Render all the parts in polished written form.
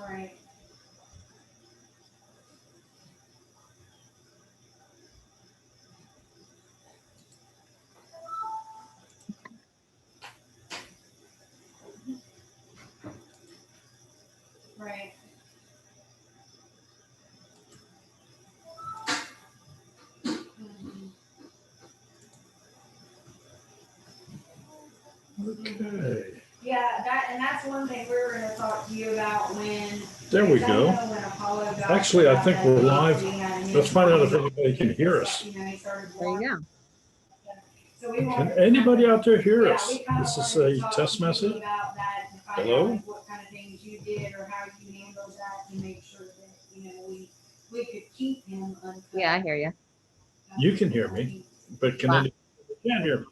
Right. Right. Okay. Yeah, that's one thing we were going to talk to you about when. There we I go. know when Apollo got Actually, I think we're live. we had a Let's find out if meeting. anybody can hear us. You know, he started There you go. So we Can wanted anybody out there hear yeah, us? we kind of This is wanted to a talk test to you message. about that and find Hello? out like, what kind of things you did or how you handled that to make sure that, you know, we could keep him uncut. Yeah, I hear you. You can hear me, but can Wow. anybody can't hear me?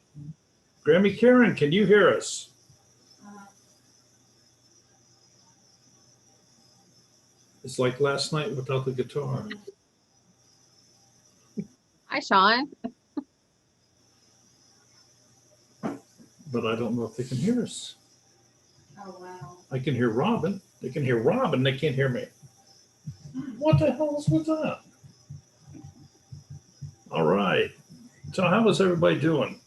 Grammy Karen, can you hear us? It's like last night without the guitar. Hi, Sean. But I don't know if they can hear us. Oh, wow. I can hear Robin. They can hear Robin. They can't hear me. What the hell is with that? All right. So how is everybody doing?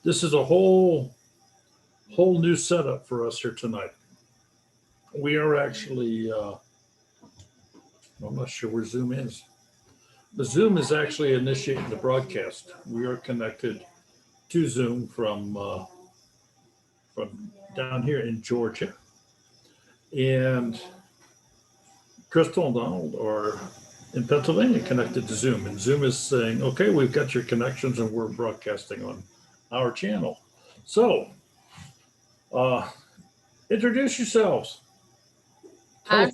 This is a whole new setup for us here tonight. We are actually, I'm not sure where Zoom is. The Zoom is actually initiating the broadcast. We are connected to Zoom from down here in Georgia. And Crystal and Donald are in Pennsylvania connected to Zoom. And Zoom is saying, okay, we've got your connections and we're broadcasting on our channel. So, introduce yourselves. I'm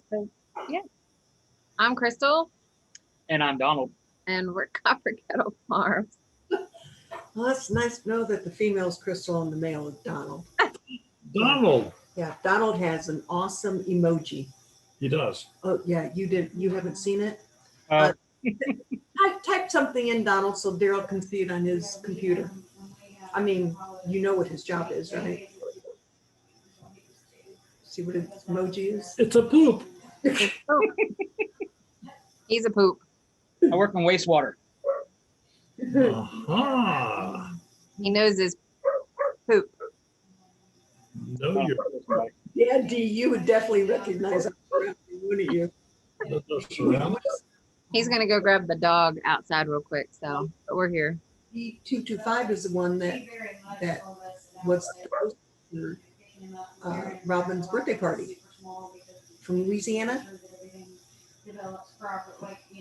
Crystal, And I'm Donald. and we're Copper Kettle Farms. Well, it's nice to know that the female is Crystal and the male is Donald. Donald. Yeah, Donald has an awesome emoji. He does. Oh yeah, you haven't seen it? Uh, Type something in, Donald, so Daryl can see it on his computer. I mean, you know what his job is, right? See what his emoji is? It's a poop. He's a poop. I work on wastewater. Aha. He knows his poop. No, you're Yeah, D, you would definitely recognize him, wouldn't you? He's gonna go grab the dog outside real quick. So, but we're here. E225 is the one that was for Robin's birthday party from Louisiana.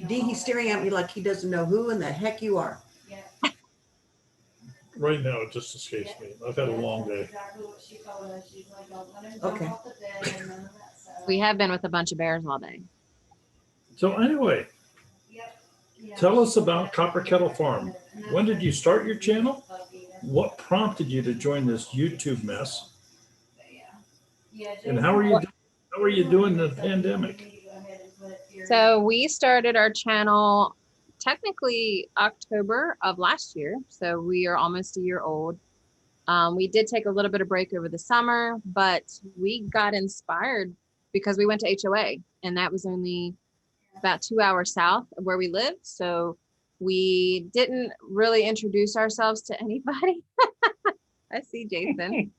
D, he's staring at me like he doesn't know who in the heck you are. Right now, it just escapes me. I've had a long day. Okay. We have been with a bunch of bears all day. So anyway, tell us about Copper Kettle Farm. When did you start your channel? What prompted you to join this YouTube mess? And how are you doing in the pandemic? So we started our channel technically October of last year. So we are almost a year old. We did take a little bit of break over the summer, but we got inspired because we went to HOA, and that was only about 2 hours south of where we lived. So we didn't really introduce ourselves to anybody. I see Jason.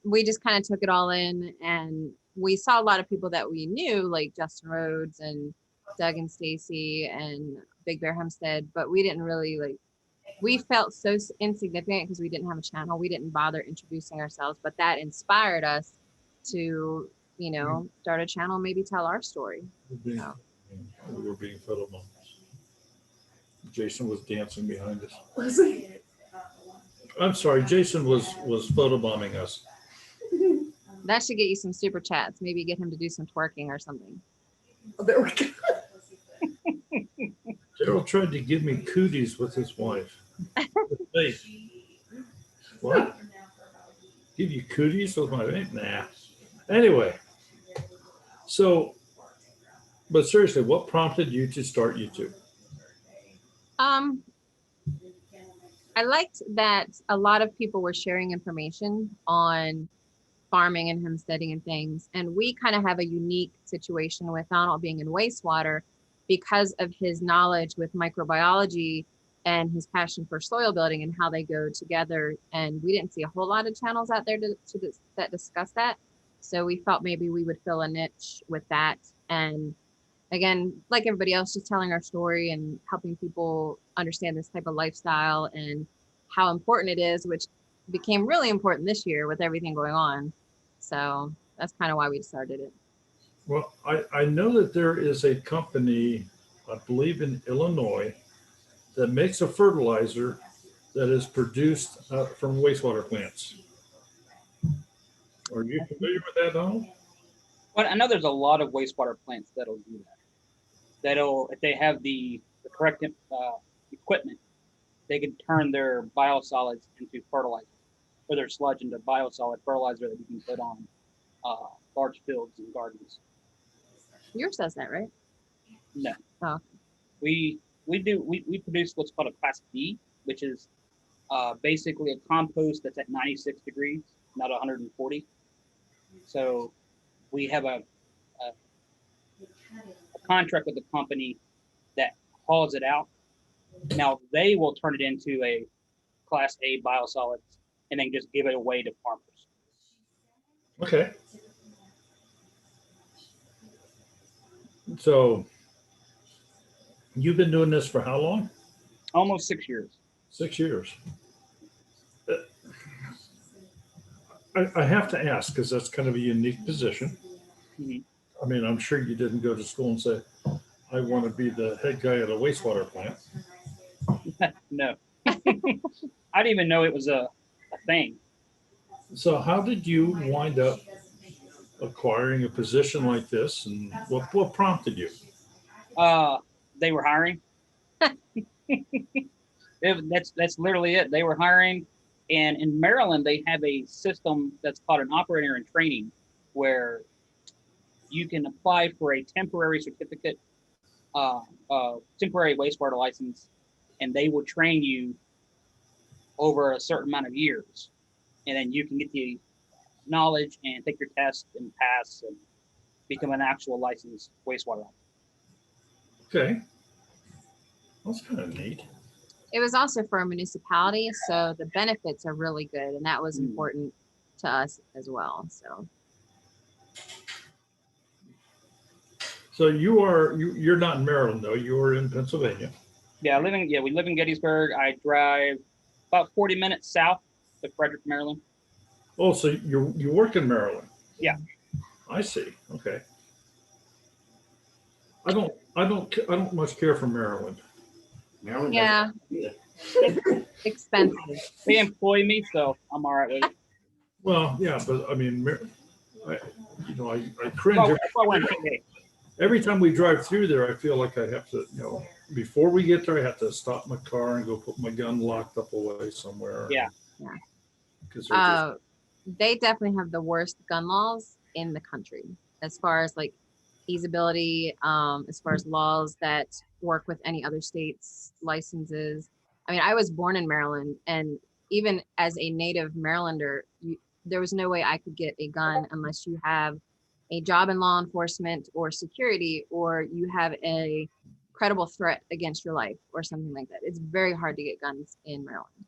We just kind of took it all in, and we saw a lot of people that we knew, like Justin Rhodes and Doug and Stacy and Big Bear Homestead, but we didn't really we felt so insignificant because we didn't have a channel. We didn't bother introducing ourselves, but that inspired us to, you know, start a channel, maybe tell our story. We were being photo bombed. Jason was dancing behind us. Was he? I'm sorry, Jason was photobombing us. That should get you some super chats. Maybe get him to do some twerking or something. Oh, there we go. Daryl tried to give me cooties with his wife. Hey, what? Give you cooties with my wife? Nah. Anyway, so, but seriously, what prompted you to start YouTube? I liked that a lot of people were sharing information on farming and homesteading and things. And we kind of have a unique situation with Donald being in wastewater because of his knowledge with microbiology and his passion for soil building and how they go together. And we didn't see a whole lot of channels out there that discuss that. So we felt maybe we would fill a niche with that. And again, like everybody else, just telling our story and helping people understand this type of lifestyle and how important it is, which became really important this year with everything going on. So that's kind of why we started it. Well, I know that there is a company, I believe in Illinois, that makes a fertilizer that is produced from wastewater plants. Are you familiar with that, Donald? Well, I know there's a lot of wastewater plants that'll do that. That'll, if they have the correct equipment, they can turn their biosolids into fertilizer, or their sludge into biosolid fertilizer that you can put on large fields and gardens. Yours says that, right? No. Oh. We produce what's called a Class B, which is basically a compost that's at 96 degrees, not 140. So we have a contract with the company that hauls it out. Now they will turn it into a Class A biosolids and then just give it away to farmers. Okay. So you've been doing this for how long? Almost 6 years. 6 years. I have to ask, because that's kind of a unique position. Mhm. I mean, I'm sure you didn't go to school and say, I want to be the head guy at a wastewater plant. No. I didn't even know it was a thing. So how did you wind up acquiring a position like this, and what prompted you? They were hiring. That's literally it. They were hiring. And in Maryland, they have a system that's called an operator in training, where you can apply for a temporary certificate, temporary wastewater license, and they will train you over a certain amount of years. And then you can get the knowledge and take your test and pass and become an actual licensed wastewater operator. Okay. That's kind of neat. It was also for a municipality, so the benefits are really good, and that was important to us as well. So you're not in Maryland though. You're in Pennsylvania. Yeah, we live in Gettysburg. I drive about 40 minutes south to Frederick, Maryland. Oh, so you work in Maryland? Yeah. I see. Okay. I don't much care for Maryland. Maryland Yeah, doesn't- expensive. They employ me, so I'm all right with it. Well, yeah, but I mean, I cringe Well, that's why we're in PA. every time we drive through there. I feel like I have to, before we get there, I have to stop my car and go put my gun locked up away somewhere. Yeah. Yeah. Because They definitely have the worst gun laws in the country as far as like feasibility, as far as laws that work with any other states' licenses. I mean, I was born in Maryland, and even as a native Marylander, there was no way I could get a gun unless you have a job in law enforcement or security, or you have a credible threat against your life or something like that. It's very hard to get guns in Maryland.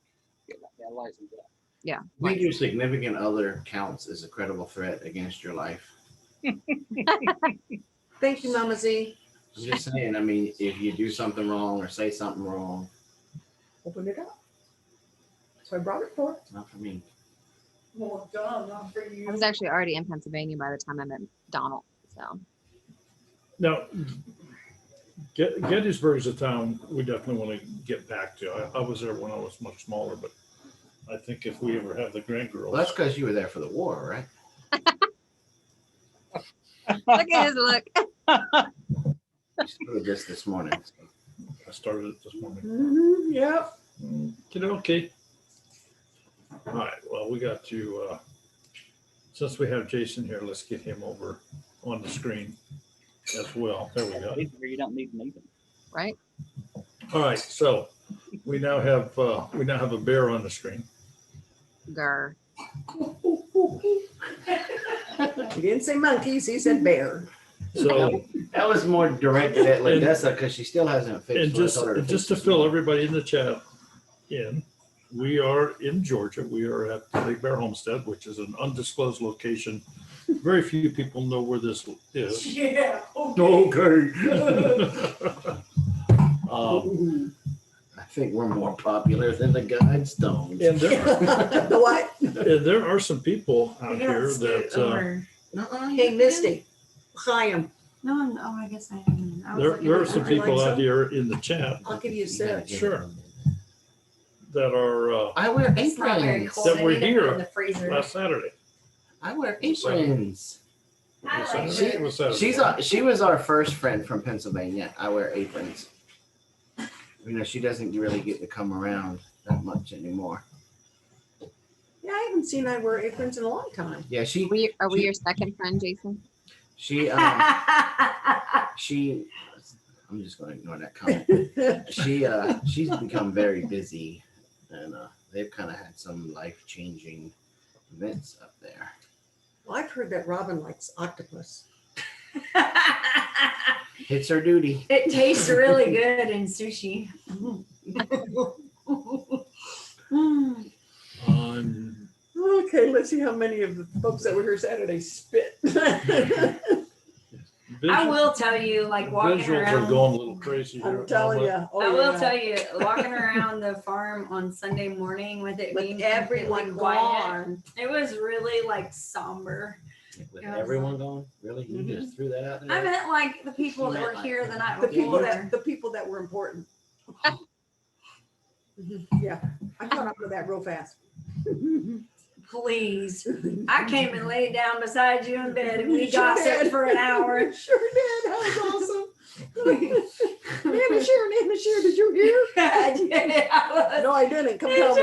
Yeah, license. Yeah. We do significant other counts as a credible threat against your life. Thank you, Mama Z. I'm just saying, I mean, if you do something wrong or say something wrong, Open it up. So I brought it for. it's not for me. Well, duh, not for you. I was actually already in Pennsylvania by the time I met Donald. So now, Gettysburg is a town we definitely want to get back to. I was there when I was much smaller, but I think if we ever have the grandgirls. Well, that's because you were there for the war, right? look at his look. You started this morning. So. I started it this morning. Yeah. Okay. All right. Well, we got to, since we have Jason here, let's get him over on the screen as well. There we go. You don't need Nathan. Right? All right. So we now have a bear on the screen. Grr. He didn't say monkeys, he said bear. So, That was more directed at Ladessa because she still hasn't fixed. and what I just, told her to just fix to this fill morning. everybody in the chat in, we are in Georgia. We are at the Big Bear Homestead, which is an undisclosed location. Very few people know where this is. Yeah. Okay. I think we're more popular than the Guidestones. And The what? there are some people out here that, Hey, Misty, Chaim, No, I guess I haven't. I was there looking are at some the- people like out so? here in the chat I'll give you a You gotta sip. give Sure. it- that are, I wear It's not very aprons. cold. That I were need to put it here in the freezer. last Saturday. I wear aprons. I Was like Saturday? it. Was Saturday. She was our first friend from Pennsylvania. I wear aprons. You know, she doesn't really get to come around that much anymore. Yeah, I haven't seen I wear aprons in a long time. Yeah, Are we your second friend, Jason? she I'm just going to ignore that comment. She's become very busy, and they've kind of had some life-changing events up there. Well, I've heard that Robin likes octopus. It's her duty. It tastes really good in sushi. Okay, let's see how many of the folks that were here Saturday spit. I will tell you, like walking Visuals are around. going a little crazy here. I'm telling you. I will tell you, walking around the farm on Sunday morning with it being With everyone completely quiet, gone. it was really like somber. With Yeah. everyone going, really? You Mhm. just threw that out there? I meant like the people that were here the night The people before. the people that were important. Yeah, I caught up with that real fast. Please, I came and laid down beside you in bed and we You sure gossiped did. for an hour. Sure did. That was awesome. Nana Shear, did you hear? Yeah, No, I didn't. Come tell me.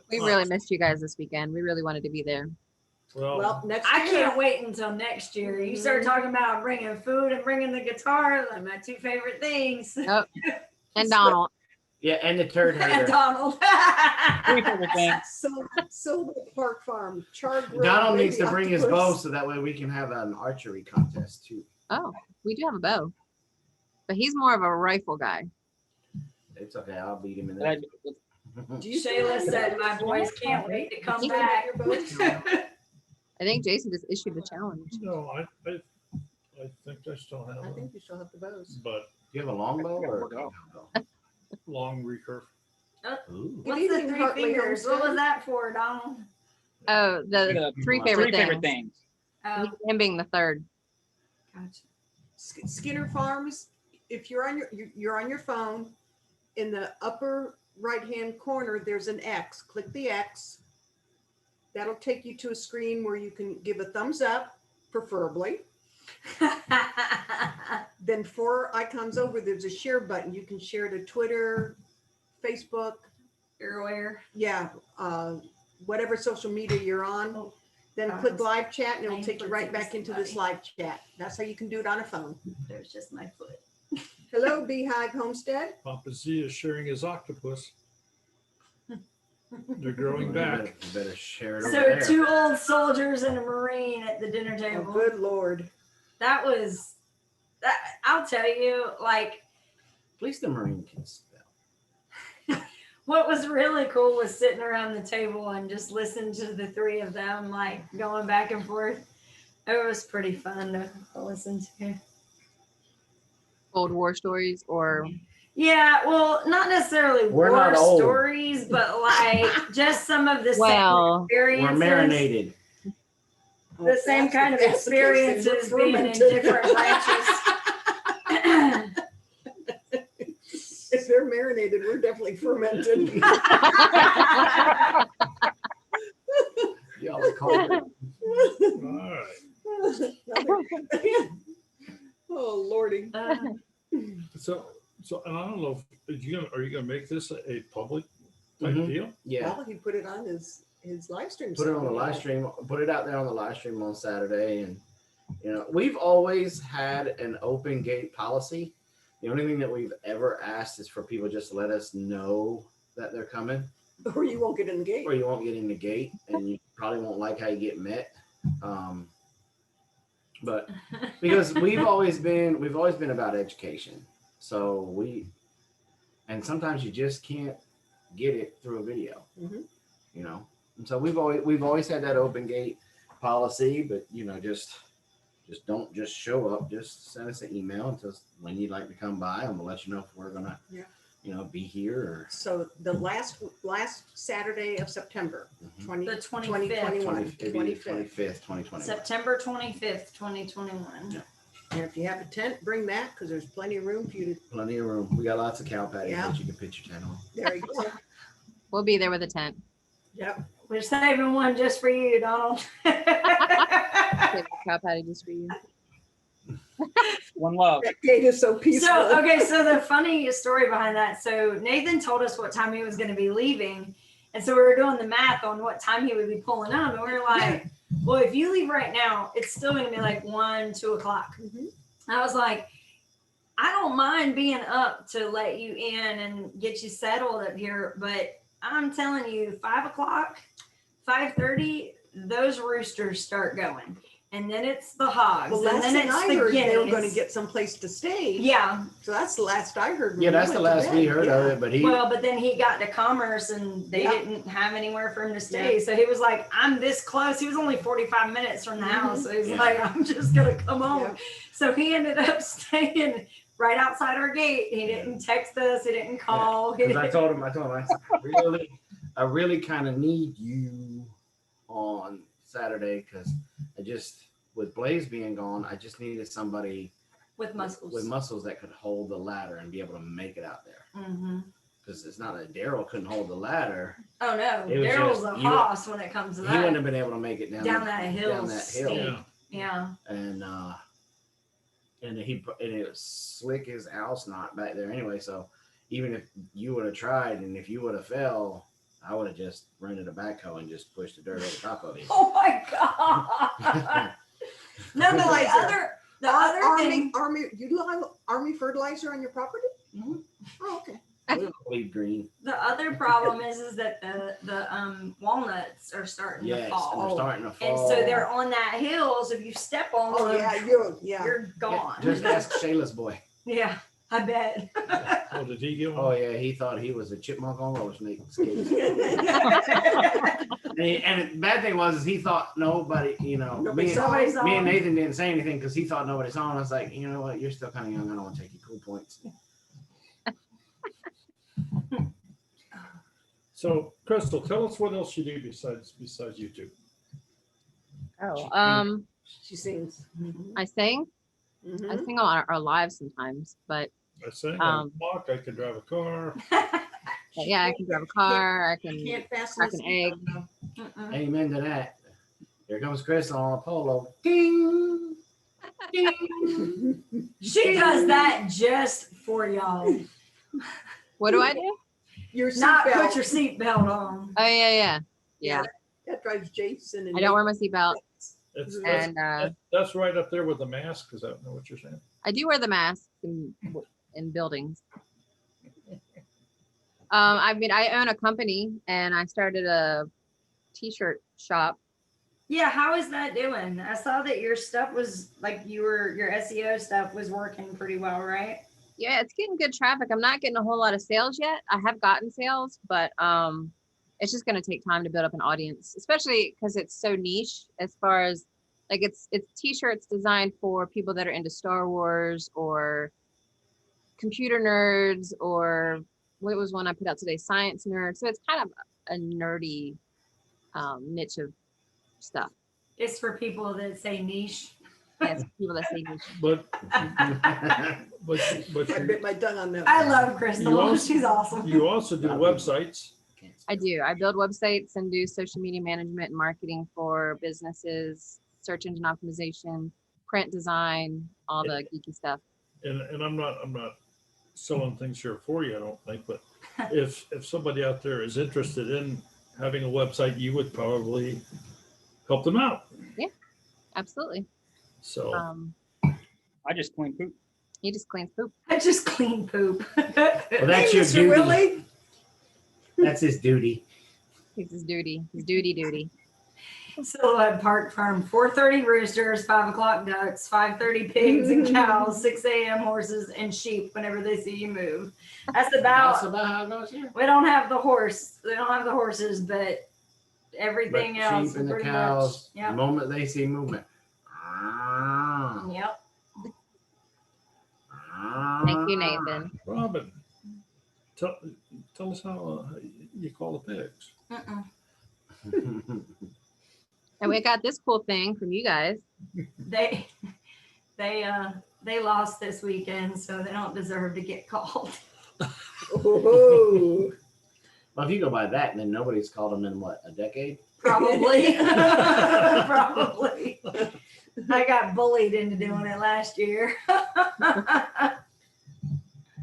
We really missed you guys this weekend. We really wanted to be there. Well, next I year. can't wait until next year. You start talking about bringing food and bringing the guitar, like my two favorite things. Oh, and Donald. Yeah, and the turd And herder. Donald. Three favorite things. Silver Park Farm. Char grilled Donald needs baby to bring his bow octopus. so that way we can have an archery contest too. Oh, we do have a bow. But he's more of a rifle guy. It's okay, I'll beat him in But I- that. Do you Shayla said my boys can't wait to come still back. have your bows? I think Jason just issued the challenge. No, I think I still have I them, think you still have the bows. but Do you have a longbow or? long recurve. Ooh. What's the evening, three Hartley fingers? What Homestead. was that for, Donald? Oh, the three favorite things. things. Him being the third. Gotcha. Skinner Farms, if you're on your phone, in the upper right-hand corner, there's an X. Click the X. That'll take you to a screen where you can give a thumbs up, preferably. Then 4 icons over, there's a share button. You can share to Twitter, Facebook, You're aware. yeah, whatever social media you're on. Then click live chat and it'll take you right back into this live chat. That's how you can do it on a phone. There's just my foot. Hello, Beehive Homestead. Papa Z is sharing his octopus. They're growing back. You better share it over So there. 2 old soldiers and a Marine at the dinner Oh, table. good Lord. That was that. I'll tell you, like, At least the Marine can spell. what was really cool was sitting around the table and just listening to the 3 of them, like, going back and forth. It was pretty fun to listen to. Old war stories or Yeah, well, not necessarily We're war not old. stories, but like just some of the well, same We're experiences. marinated. The same kind of That's the case, then we're experiences being in fermented. different branches. If they're marinated, we're definitely fermented. Y'all are cold. All right. Oh, Lordy. So, and I don't know, are you gonna make this a public type Mhm. deal? Yeah. Well, he put it on his live stream. Put it on the live stream, put it out there on the live stream on Saturday. And, you know, we've always had an open gate policy. The only thing that we've ever asked is for people just to let us know that they're coming, Or you won't get in the gate. or you won't get in the gate, and you probably won't like how you get met. But because we've always been about education, so and sometimes you just can't get it through a video, Mhm. you know. And so we've always had that open gate policy, but you know, just don't just show up. Just send us an email and tell us when you'd like to come by, and we'll let you know if we're gonna, Yeah. you know, be here. Or So the last Saturday of September, Mhm. 20, The 2021, 25th, 25th. 2021. September 25th, 2021. Yeah. And if you have a tent, bring that, because there's plenty of room for you to, Plenty of room. We got lots of cow patties Yeah. that you can pitch your tent on. there you go. We'll be there with a tent. Yep. We're saving one just for you, Donald. Save a cow patty just for you. One love. That gate is so peaceful. So, okay, so the funny story behind that. So Nathan told us what time he was going to be leaving. And so we were doing the math on what time he would be pulling up. And we were like, well, if you leave right now, it's still going to be like 1, 2 o'clock. Mhm. I was like, I don't mind being up to let you in and get you settled up here. But I'm telling you, 5 o'clock, 5:30, those roosters start going. And then it's the hogs. Well, and last then thing it's I the heard, they were going to guineas. get someplace to stay. Yeah. So that's the last I heard. when Yeah, we that's the went to last we bed. heard Yeah. of it. But he, Well, but then he got to Commerce and they Yeah. didn't have anywhere for him to stay. So he was like, I'm this close. He was only 45 minutes from the house. So he's Yeah. like, I'm just going to come home. Yeah. So he ended up staying right outside our gate. He didn't text us. He didn't call. He because I didn't- told him, I really kind of need you on Saturday, because with Blaze being gone, I just needed somebody with muscles. with muscles that could hold the ladder and be able to make it out there. hmm Because it's not that Daryl couldn't hold the ladder. Oh, no. It was Daryl's just- a you- hoss when it comes to He wouldn't that. have been able to make it down Down that hill. down that hill. steep. Yeah. Yeah. And it was slick as Al's not back there anyway. So even if you would have tried, and if you would have fell, I would have just rented a backhoe and just pushed the dirt over top of you. Oh, my God. No, but the other thing. You have Army fertilizer on your property? Mhm. Oh, okay. We don't bleed green. The other problem is that the walnuts are starting to Yes, fall. and they're starting to And fall. so they're on that hill. So if you step on Oh, them, yeah, you're gone. Just ask Shayla's boy. Yeah, I bet. Oh, did he get Oh one? yeah, he thought he was a chipmunk on roller skates. And the bad thing was, is he thought nobody, you know, Nobody me, saw Somebody's me and on. Nathan didn't say anything because he thought nobody saw him. I was like, you know what, you're still kind of young. I don't want to take you cool points. So, Crystal, tell us what else you do besides YouTube. Oh, She sings. I sing. I Mhm. sing on our live sometimes, but I sing, I Um, walk, I can drive a car. yeah, I can drive a car. I can. Can't fasten crack the an egg. seatbelt, though. Mm-mm. Amen to that. Here comes Chris on a polo. Ding, ding. She does that just for y'all. What do I do? Your Not put seatbelt. your seatbelt on. Oh yeah. That drives Jason and I don't wear my seatbelt, It's, and that's right up there with the mask. Is that know what you're saying? I do wear the mask in buildings. I mean, I own a company, and I started a t-shirt shop. Yeah, how is that doing? I saw that your stuff was like your SEO stuff was working pretty well, right? Yeah, it's getting good traffic. I'm not getting a whole lot of sales yet. I have gotten sales, but it's just going to take time to build up an audience, especially because it's so niche as far as like it's t-shirts designed for people that are into Star Wars or computer nerds, or what was one I put out today, science nerds. So it's kind of a nerdy niche of stuff. It's for people that say niche. Yes, people that say niche. But I you, bit my tongue on that. I one. love Crystal. You also- She's awesome. you also do websites. I do. I build websites and do social media management and marketing for businesses, search engine optimization, print design, all the geeky stuff. And I'm not selling things here for you, I don't think, but if somebody out there is interested in having a website, you would probably help them out. Absolutely. So I just clean poop. He just cleans poop. I just clean poop. Well, that's Hey, your Mr. duty. Willie. That's his duty. It's his duty. His duty. Silhouette Park Farm, 4:30 roosters, 5 o'clock ducks, 5:30 pigs and cows, 6 a.m. horses and sheep whenever they see you move. That's That's about, about how it goes here. we don't have the horses, but everything But else. sheep and the pretty cows, much. Yep. the moment they see movement. Yep. Thank you, Nathan. Robin, tell us how you call the pigs. Uh-uh. And we got this cool thing from you guys. They lost this weekend, so they don't deserve to get called. Oh, Well, if you go by that, then nobody's called them in what, a decade? Probably. Probably. I got bullied into doing it last year.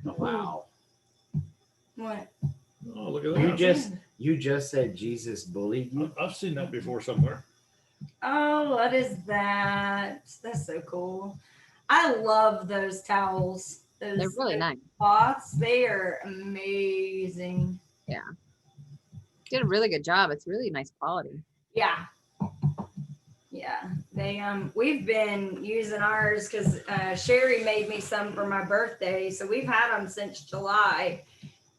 Oh, wow. What? Oh, look at that. You just said Jesus bullied you. I've seen that before somewhere. Oh, what is that? That's so cool. I love those towels. Those They're really nice. cloths. They are amazing. Did a really good job. It's really nice quality. Yeah. Yeah. They we've been using ours because Sherry made me some for my birthday. So we've had them since July.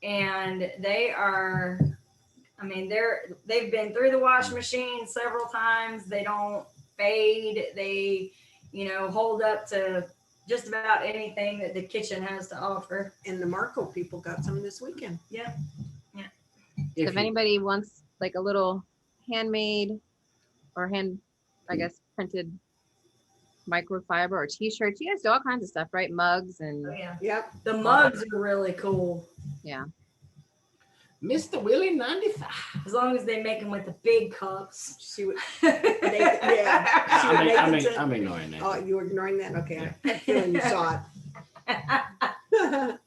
And they are, I mean, they've been through the wash machine several times. They don't fade. They, hold up to just about anything that the kitchen has to offer. and the Marco people got some this weekend. Yeah. So if anybody wants like a little handmade or printed microfiber or t-shirts, you guys do all kinds of stuff, right? Mugs and Oh, yeah. Yep. The mugs are really cool. yeah. Mr. Willie 95. As long as they make them with the big cups. See what? Yeah. I'm ignoring that. Oh, you were ignoring that? Okay, I had a feeling you saw it.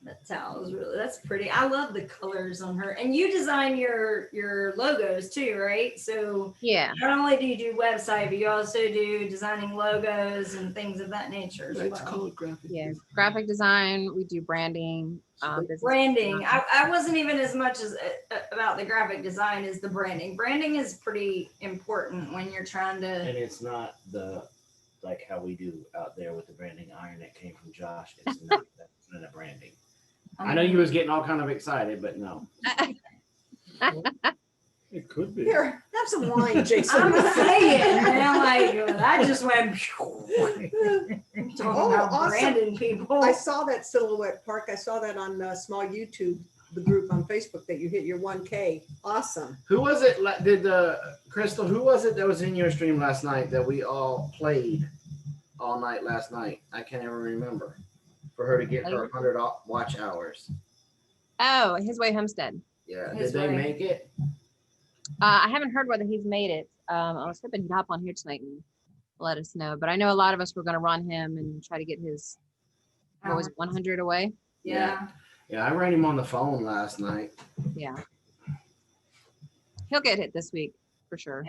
That towel is that's pretty. I love the colors on her. And you design your logos too, right? So Yeah. not only do you do website, but you also do designing logos and things of that nature as Let's well. call it graphic. Yeah. Graphic design. We do branding. Business Branding. I wasn't even as much as about the graphic design as the branding. Branding is pretty important when you're trying to. And it's not like how we do out there with the branding iron that came from Josh. It's not that's not a branding. I know you was getting all kind of excited, but no. It could be. Here, have some wine, Jason. I'm saying, man, like I just went talking about awesome. branding people. I saw that Silhouette Park. I saw that on small YouTube, the group on Facebook that you hit your 1K. Awesome. Who was it? Crystal? Who was it that was in your stream last night that we all played all night last night? I can't even remember. For her to get her 100 watch hours. Oh, His Way Homestead. Yeah. His Did they way. make it? I haven't heard whether he's made it. I was hoping he'd hop on here tonight and let us know. But I know a lot of us were going to run him and try to get his, what was it, 100 away? Yeah. Yeah, I ran him on the phone last night. Yeah. He'll get hit this week for sure.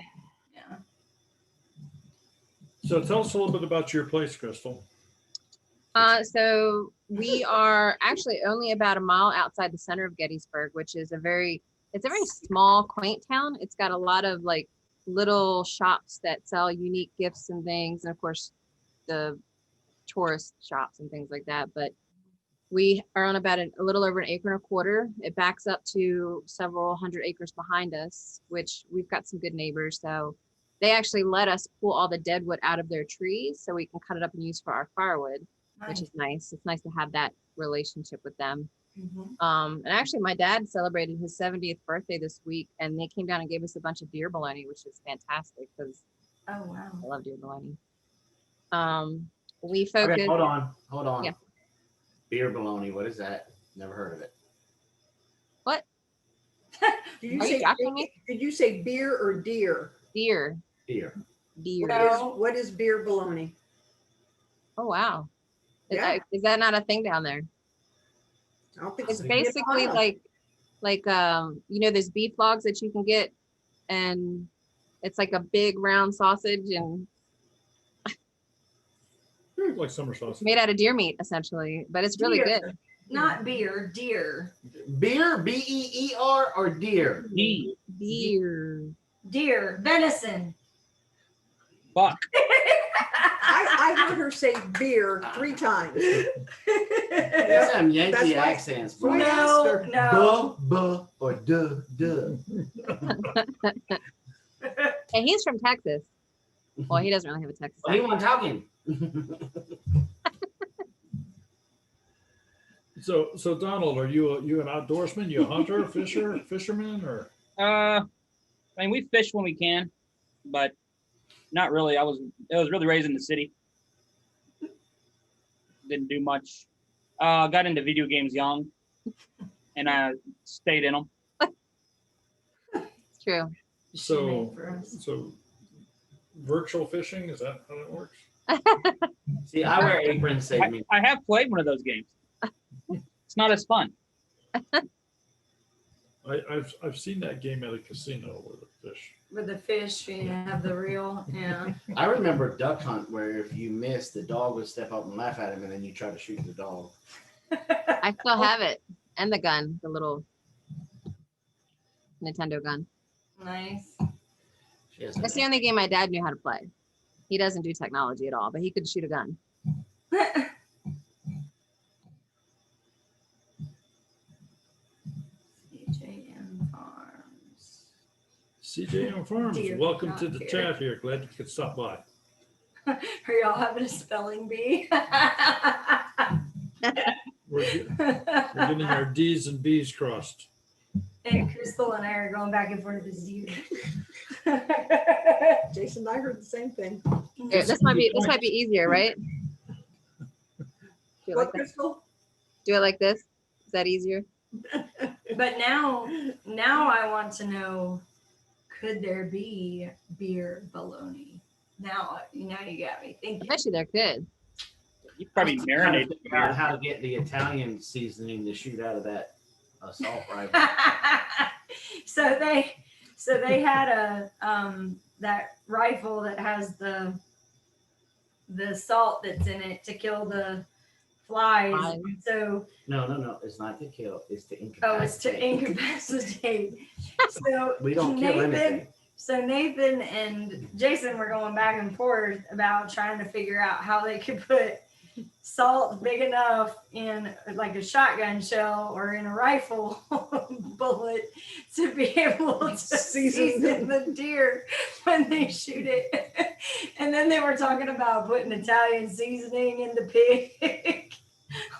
Yeah. So tell us a little bit about your place, Crystal. So we are actually only about a mile outside the center of Gettysburg, which is it's a very small, quaint town. It's got a lot of like little shops that sell unique gifts and things. And of course the tourist shops and things like that. But we are on about a little over 1.25 acres. It backs up to several hundred acres behind us, which we've got some good neighbors. So they actually let us pull all the dead wood out of their trees so we can cut it up and use for our firewood. Which is nice. It's nice to have that relationship with them. Mhm. And actually my dad celebrated his 70th birthday this week and they came down and gave us a bunch of deer bologna, which is fantastic because Oh wow. I love deer bologna. We focus. Okay, hold on. Yeah. Beer bologna, what is that? Never heard of it. What? Did you Are you say joking me? did you say beer or deer? Deer. Beer. Deer. What is beer bologna? Oh wow. Yeah. Is that not a thing down there? I don't think It's so. basically like there's beef logs that you can get and it's like a big round sausage and Like summer sausage. Made out of deer meat, essentially, but it's really Deer. good. Not beer, deer. Beer, B-E-E-R, or deer? D. Deer. Deer. Venison. Buck. I heard her say beer 3 times. There's some Yankee That's why- accents. why I bro. asked her, No. Buh, or duh. And he's from Texas. Well, he doesn't really have a Texas Well, he accent. wasn't talking. So Donald, are you an outdoorsman? You a hunter, fisherman, or? I mean, we fish when we can, but not really. I was really raised in the city. Didn't do much. Got into video games young, and I stayed in them. It's true. So virtual fishing, is that how it works? See, I wear aprons, save me. I have played one of those games. It's not as fun. I've seen that game at a casino with a fish. With the fish, you have the reel. Yeah. I remember duck hunt where if you missed, the dog would step up and laugh at him, and then you try to shoot the dog. I still have it. And the gun, the little Nintendo gun. Nice. She has That's the only game my dad knew how to play. He doesn't do technology at all, but he could shoot a gun. CJM Farms. CJM Farms, Dear welcome God, to the dear. chat here. Glad you could stop by. Are y'all having a spelling bee? We're getting our D's and B's crossed. And Crystal and I are going back and forth as you. Jason, I heard the same thing. Here, this might be easier, right? Do it What, like that. Crystal? Do it like this. Is that easier? But now I want to know, could there be beer bologna? Now you got me I thinking. bet you there could. You probably Trying marinate to the figure out beer. how to get the Italian seasoning to shoot out of that assault rifle. so they had a that rifle that has the salt that's in it to kill the flies. Flies. So No, it's not to kill, it's to it's to incapacitate. incapacitate. So We don't kill anything. So Nathan and Jason were going back and forth about trying to figure out how they could put salt big enough in like a shotgun shell or in a rifle bullet to be able to season the deer when they shoot it. And then they were talking about putting Italian seasoning in the pig,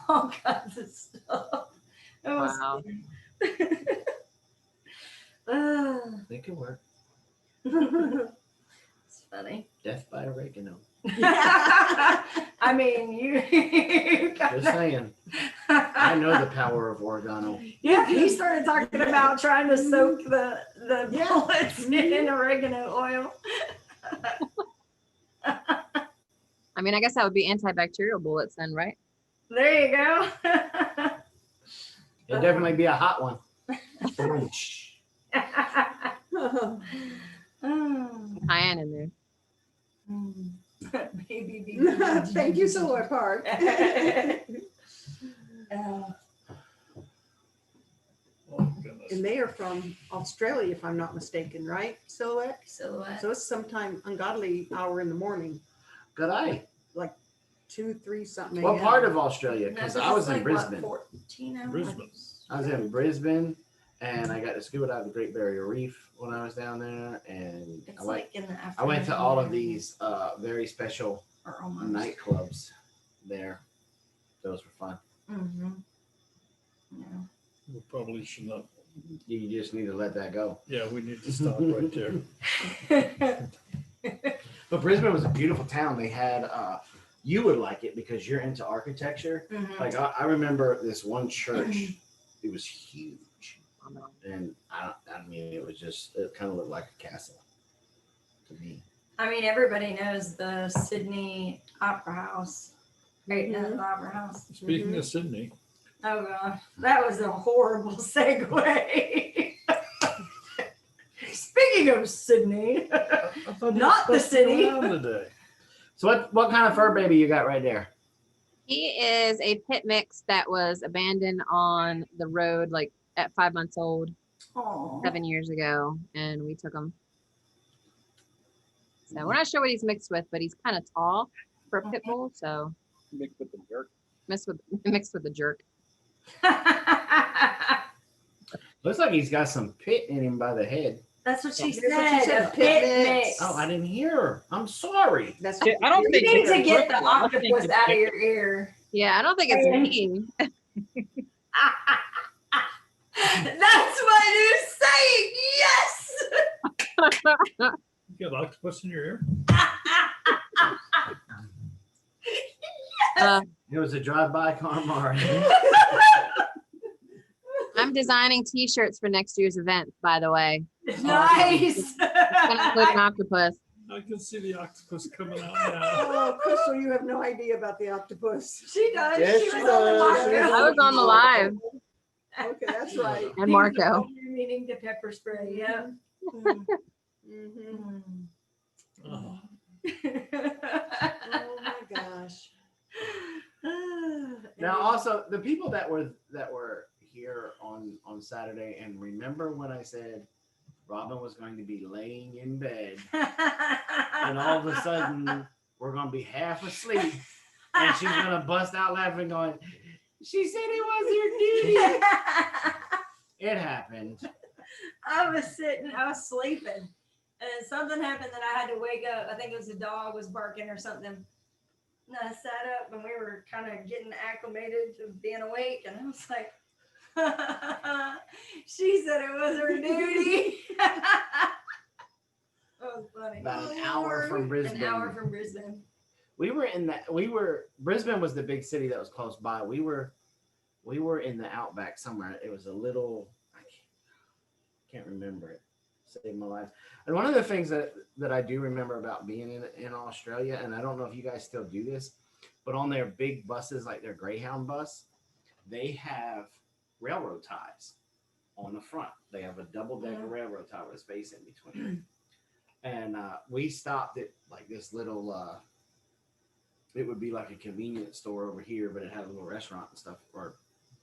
all kinds of stuff. It was Wow. They could work. It's funny. Death by oregano. I mean, you Just saying. I know the power of oregano. Yeah, he started talking about trying to soak the Yeah. bullets in oregano oil. I mean, I guess that would be antibacterial bullets then, right? There you go. It'd definitely be a hot one. Cayenne in there. Baby, Thank you so much, Park. Oh, goodness. And they are from Australia, if I'm not mistaken, right? Silhouette? Silhouette. So it's sometime ungodly hour in the morning, Good eye. 2, 3 something. What a.m. part of Australia? Because I was in Brisbane. 14 hours? Brisbane. I was in Brisbane, and I got to scuba dive the Great Barrier Reef when I was down there, and It's I went. like in the I went to all of afternoon these very special or almost. nightclubs there. Those were fun. Mm-hmm. Yeah. We probably should not. You just need to let that go. Yeah, we need to stop right there. But Brisbane was a beautiful town. They had, you would like it because you're into architecture. Mhm. Like I remember this one church, it was huge. And I mean, it kind of looked like a castle to me. I mean, everybody knows the Sydney Opera House. Great Mhm. Opera House. Speaking of Sydney, Oh gosh, that was a horrible segue. Speaking of Sydney, I thought you were Not the supposed to go city. around today. So what kind of fur baby you got right there? He is a pit mix that was abandoned on the road like at 5 months old, Aw. 7 years ago, and we took him. So we're not sure what he's mixed with, but he's kind of tall for a pit bull, so Mixed with the jerk. mixed with the jerk. Looks like he's got some pit in him by the head. That's what she That's what she said. said, A pit pit mix. mix. Oh, I didn't hear her. I'm sorry. That's Yeah, I don't You think need it's to get the purple. I think octopus it's out of pink. your ear. Yeah, I don't think it's And- me. That's my new saying. Yes. You got octopus in your ear? It was a drive-by calamari. I'm designing T-shirts for next year's event, by the way. Nice. It's gonna include an octopus. I can see the octopus coming out now. Oh, Crystal, you have no idea about the octopus. She does. Yes, she she was on the does. Marco. I was on the live, Okay, that's right. and Marco. Meaning to pepper spray. Yeah. Mhm. Oh, Oh my gosh. Now, also the people that were here on Saturday, and remember when I said Robin was going to be laying in bed, and all of a sudden we're going to be half asleep, and she's going to bust out laughing, going, "She said it was her duty." It happened. I was sleeping, and something happened that I had to wake up. I think it was a dog was barking or something. And I sat up and we were kind of getting acclimated to being awake, and I was like, she said it was her duty. That was funny. About an hour from Brisbane. An hour from Brisbane. Brisbane was the big city that was close by. We were in the outback somewhere. It was a little, I can't remember it. Saved my life. And one of the things that I do remember about being in Australia, and I don't know if you guys still do this, but on their big buses, like their Greyhound bus, they have railroad ties on the front. They have a double-decker railroad tie with a space in between. And we stopped at like this little, it would be like a convenience store over here, but it had a little restaurant and stuff, or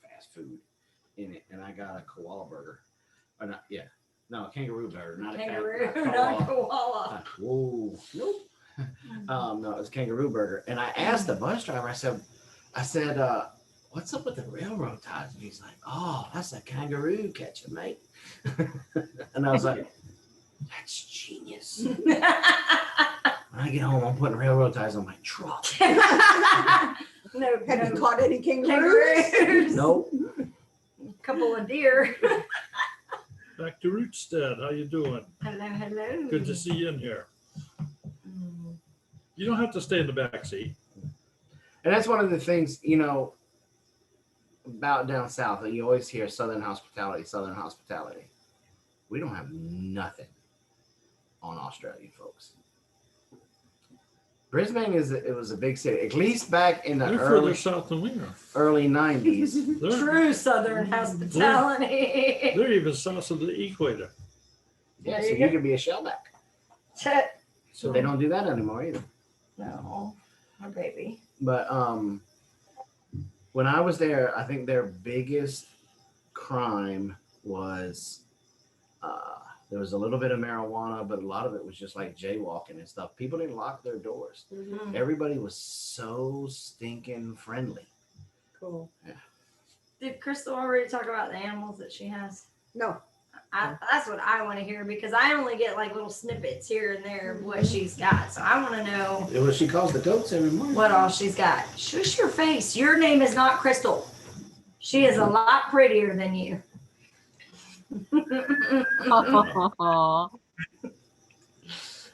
fast food in it. And I got a koala burger. Or not, yeah. No, a kangaroo burger, not Kangaroo, a not koala. koala. Whoa, nope. No, it was kangaroo burger. And I asked the bus driver, I said, what's up with the railroad ties? And he's like, oh, that's a kangaroo catcher, mate. And I was like, that's genius. When I get home, I'm putting railroad ties on my truck. No, Have you caught any kangaroos? kangaroos. Nope. Couple of deer. back to Rootstead. How you doing? Hello. Good to see you in here. You don't have to stay in the back seat. And that's one of the things, about down south, that you always hear Southern hospitality, Southern hospitality. We don't have nothing on Australia, folks. Brisbane it was a big city, at least back in the They're early further south than we are. early 90s. They're, True Southern hospitality. they're even south of the equator. Yeah, so you could be a shellback. So They don't do that anymore either. No, my baby. But when I was there, I think their biggest crime was there was a little bit of marijuana, but a lot of it was just like jaywalking and stuff. People didn't lock their doors. Everybody was so stinking friendly. Cool. Yeah. Did Crystal already talk about the animals that she has? No. That's what I want to hear, because I only get like little snippets here and there of what she's got. So I want to know It was she calls the goats every morning. what all she's got. Shush your face. Your name is not Crystal. She is a lot prettier than you.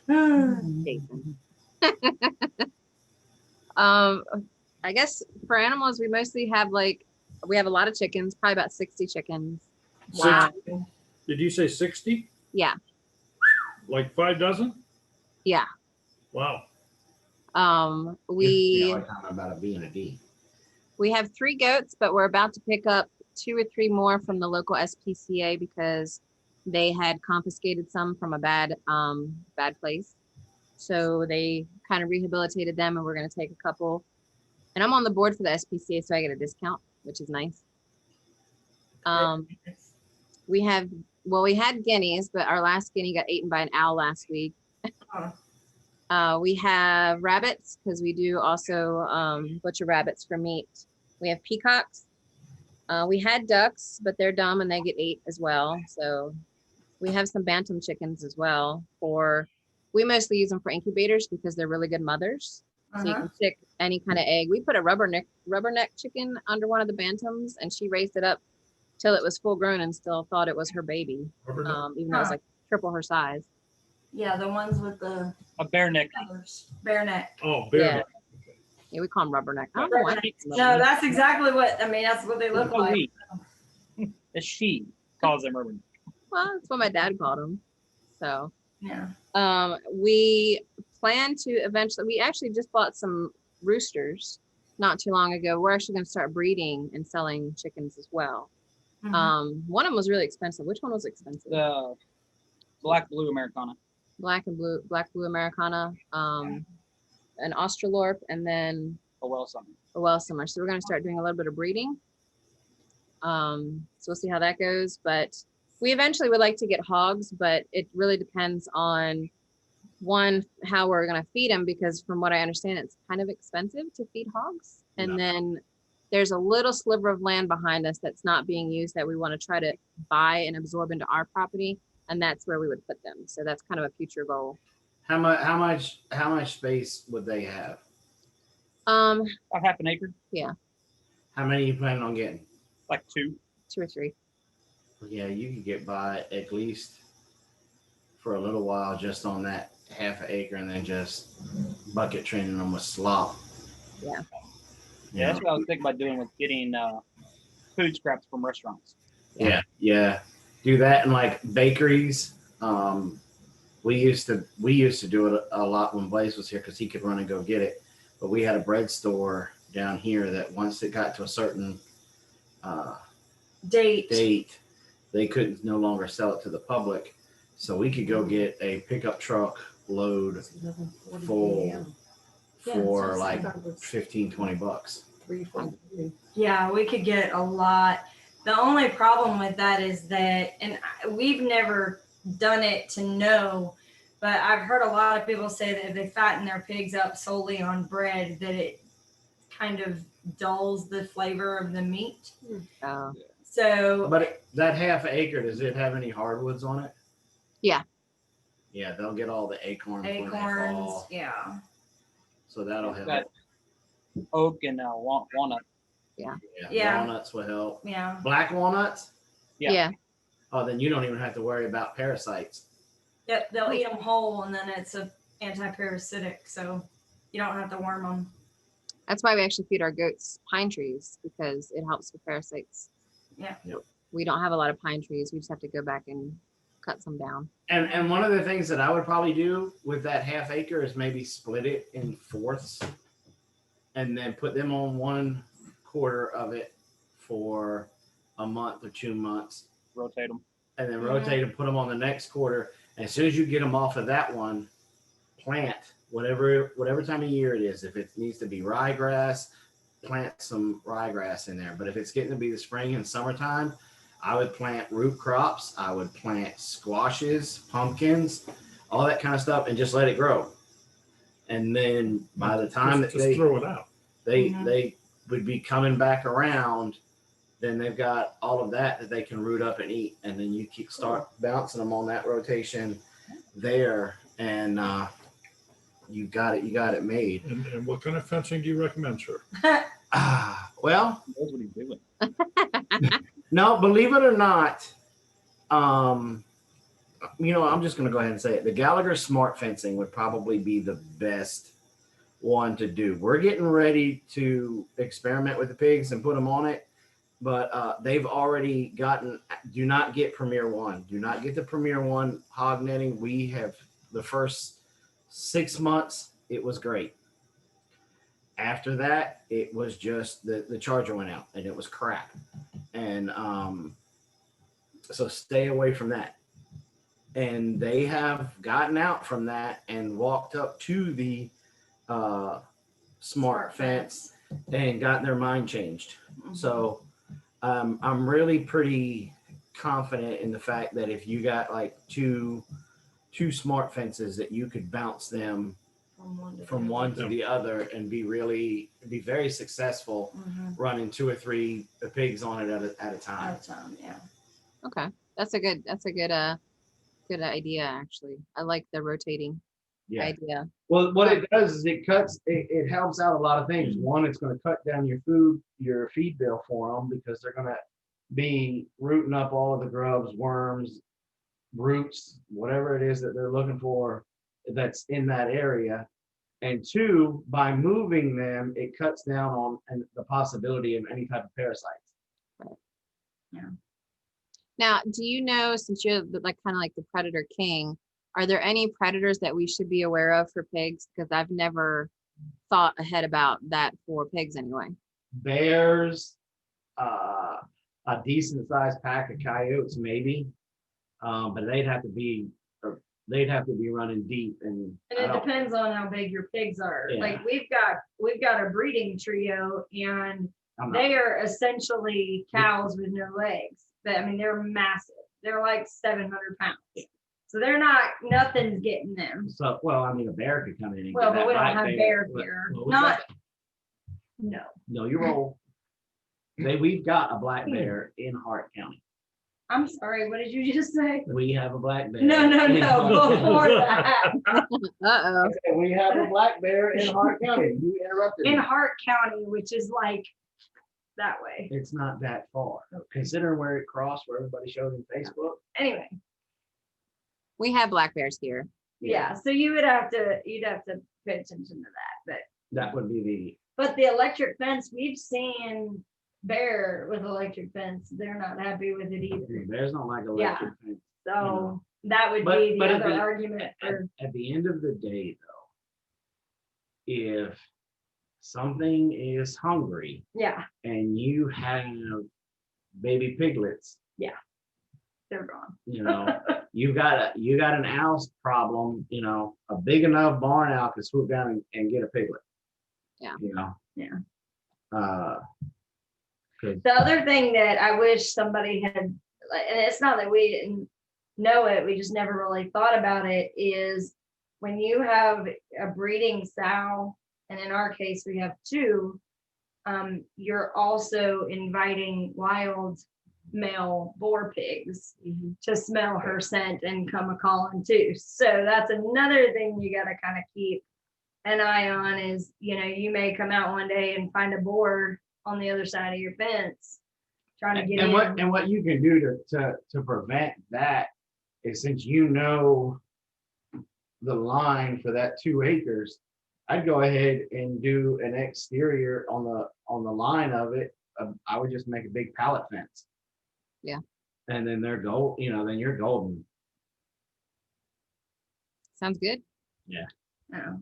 Jason. I guess for animals, we mostly have we have a lot of chickens, probably about 60 chickens. Wow. did you say 60? Yeah. Like 5 dozen? Yeah. Wow. We are talking about a B and a D. We have 3 goats, but we're about to pick up 2 or 3 more from the local SPCA because they had confiscated some from a bad place. So they kind of rehabilitated them, and we're going to take a couple. And I'm on the board for the SPCA, so I get a discount, which is nice. We had guineas, but our last guinea got eaten by an owl last week. We have rabbits, because we do also butcher rabbits for meat. We have peacocks. We had ducks, but they're dumb and they get ate as well. So we have some bantam chickens as well. We mostly use them for incubators because they're really good mothers. So you can stick any kind of egg. We put a rubberneck chicken under one of the bantams, and she raised it up till it was full grown and still thought it was her baby, even though it was like triple her size. Yeah, the ones with the A bare neck. feathers. Bare neck. Oh, bear neck. Yeah, we call them rubberneck. I don't know why. No, that's exactly what, I mean, that's what they look like. She calls them urban. Well, that's what my dad called them. So Yeah. we plan to eventually, we actually just bought some roosters not too long ago. We're actually going to start breeding and selling chickens as well. One of them was really expensive. Which one was expensive? The black blue Americana. Black blue Americana, an Australorp, and then A well summer. a well summer. So we're going to start doing a little bit of breeding. So we'll see how that goes. But we eventually would like to get hogs, but it really depends on how we're going to feed them, because from what I understand, it's kind of expensive to feed hogs. And then there's a little sliver of land behind us that's not being used that we want to try to buy and absorb into our property. And that's where we would put them. So that's kind of a future goal. How much space would they have? About half an acre, How many you planning on getting? like 2. 2 or 3. Yeah, you could get by at least for a little while just on that half an acre, and then just bucket training them with slop. Yeah. Yeah, that's what I was thinking about doing with getting food scraps from restaurants. Yeah. Do that in like bakeries. We used to do it a lot when Blaze was here because he could run and go get it. But we had a bread store down here that once it got to a certain date, they couldn't no longer sell it to the public. So we could go get a pickup truck load full for like $15-20. Yeah, we could get a lot. The only problem with that is that, and we've never done it to know, but I've heard a lot of people say that if they fatten their pigs up solely on bread, that it kind of dulls the flavor of the meat. So, But that half acre, does it have any hardwoods on it? Yeah. Yeah, they'll get all the acorns when they acorns, fall. yeah. So that'll It's help. got oak and walnut. Yeah. Walnuts will help. Yeah. Black walnuts? Yeah. Yeah. Oh, then you don't even have to worry about parasites. Yep, they'll eat them whole, and then it's a anti-parasitic, so you don't have to worm them. That's why we actually feed our goats pine trees, because it helps with parasites. Yeah. Yep. We don't have a lot of pine trees. We just have to go back and cut some down. And one of the things that I would probably do with that half acre is maybe split it in fourths and then put them on 1/4 of it for a month or 2 months, Rotate them. and then rotate and put them on the next quarter. And as soon as you get them off of that one, plant whatever time of year it is. If it needs to be ryegrass, plant some ryegrass in there. But if it's getting to be the spring and summertime, I would plant root crops. I would plant squashes, pumpkins, all that kind of stuff, and just let it grow. And then by the time Just that throw it out. they would be coming back around, then they've got all of that they can root up and eat. And then you start bouncing them on that rotation there, and you got it made. And what kind of fencing do you recommend, sir? Well, Knows what he's doing. no, believe it or not, I'm just going to go ahead and say it. The Gallagher Smart Fencing would probably be the best one to do. We're getting ready to experiment with the pigs and put them on it, but they've already gotten, do not get Premier One. Do not get the Premier One hog netting. We have the first 6 months, it was great. After that, it was just the charger went out and it was crap. And so stay away from that. and they have gotten out from that and walked up to the smart fence and gotten their mind changed. Mhm. So I'm really pretty confident in the fact that if you got like two smart fences, that you could bounce them from one to the other and be very successful Mhm. running 2 or 3 pigs on it at a time. Out of time, yeah. Okay. That's a good idea, actually. I like the rotating Yeah. idea. Well, what it does is it helps out a lot of things. One, it's going to cut down your feed bill for them, because they're going to be rooting up all of the grubs, worms, roots, whatever it is that they're looking for that's in that area. And two, by moving them, it cuts down on the possibility of any type of parasites. Now, do you know, since you're like kind of like the predator king, are there any predators that we should be aware of for pigs? Because I've never thought ahead about that for pigs anyway. Bears, a decent sized pack of coyotes, maybe, but they'd have to be running deep, and And it depends on how big your pigs are. Yeah. Like we've got a breeding trio, and they are essentially cows with no legs. But I mean, they're massive. They're like 700 pounds. So they're nothing's getting them. So, well, I mean, a bear could come in and Well, get but that we don't black have bear. bear But- here. well, we Not, got- no. No, you're old. We've got a black bear in Hart County. I'm sorry, what did you just say? We have a black bear. No, in Hart before County. that. Uh-oh. Okay, we have a black bear in Hart County. You interrupted In me. Hart County, which is like that way. It's not that far, considering where it crossed, where everybody showed in Facebook. Anyway, We have black bears here. yeah, so you'd have to pay attention to that. That would be But the electric fence, we've seen bear with electric fence. They're not happy with it either. Bears don't like electric fence. So that would But- be but the at other the- argument At, for, at the end of the day, though, if something is hungry yeah, and you have baby piglets, they're gone. you know, you got an owl problem, you know, a big enough barn owl could swoop down and get a piglet. Yeah. You know. Yeah. 'Cause- The other thing that I wish somebody had, like, and it's not that we didn't know it, we just never really thought about it, is when you have a breeding sow, and in our case, we have two, you're also inviting wild male boar pigs to smell her scent and come a calling too. So that's another thing you got to kind of keep an eye on is, you know, you may come out one day and find a boar on the other side of your fence trying to get in. What you can do to prevent that is, since you know the line for that 2 acres, I'd go ahead and do an exterior on the line of it. I would just make a big pallet fence. Yeah. And then they're gold, you know, then you're golden. Sounds good. Oh.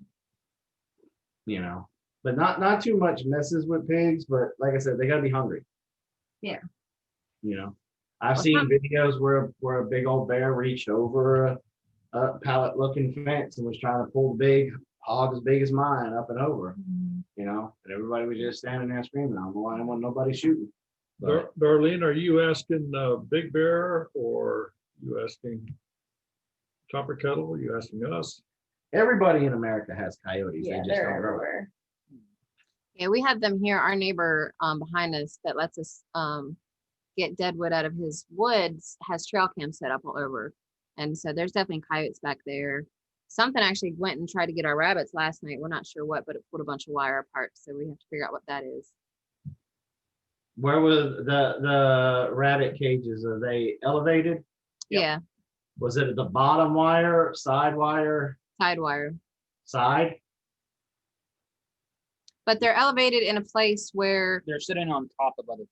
You know, but not too much messes with pigs, but like I said, they gotta be hungry. Yeah. You know, I've seen videos where a big old bear reached over a pallet looking fence and was trying to pull a big hog as big as mine up and over, you know, and everybody was just standing there screaming. I don't know why there wasn't nobody shooting. But Darlene, are you asking Big Bear, or you asking Chopper Kettle? Are you asking us? everybody in America has coyotes. Yeah, They just they're don't grow. everywhere. Yeah, we have them here. Our neighbor behind us that lets us get dead wood out of his woods has trail cams set up all over. And so there's definitely coyotes back there. Something actually went and tried to get our rabbits last night. We're not sure what, but it pulled a bunch of wire apart. So we have to figure out what that is. Where were the rabbit cages? Are they elevated? Yep. Yeah, Was it at the bottom wire, side wire, side wire. side? But they're elevated in a place where They're sitting on top of other.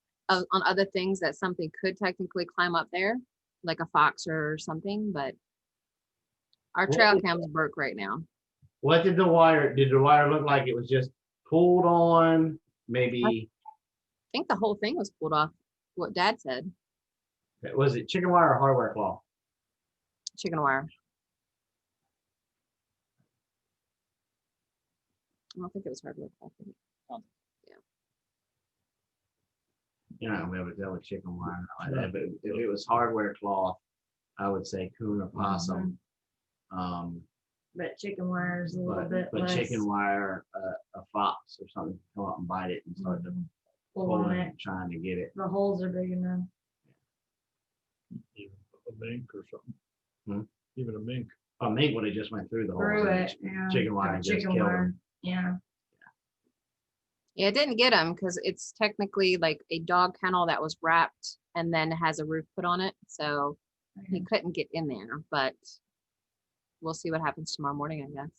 on other things that something could technically climb up there, like a fox or something, but our trail cam's broke right now. What did the wire look like? It was just pulled on, maybe, I think the whole thing was pulled off, what Dad said. was it chicken wire or hardware cloth? chicken wire. I don't think it was hardwood. You're not gonna be able to tell with chicken wire like that, but if it was hardware cloth, I would say coon or possum. But chicken wire is a little bit But less. chicken wire, a fox or something come up and bite it and start to Pull pull on it, it. trying to get it. The holes are big enough. Even a mink or something. Hmm? Even a mink. A mink would have just went through the hole. Through it, yeah. Chicken wire just Chicken killed wire. him. Yeah. Yeah, it didn't get him because it's technically like a dog kennel that was wrapped and then has a roof put on it. So he couldn't get in there, but we'll see what happens tomorrow morning, I guess.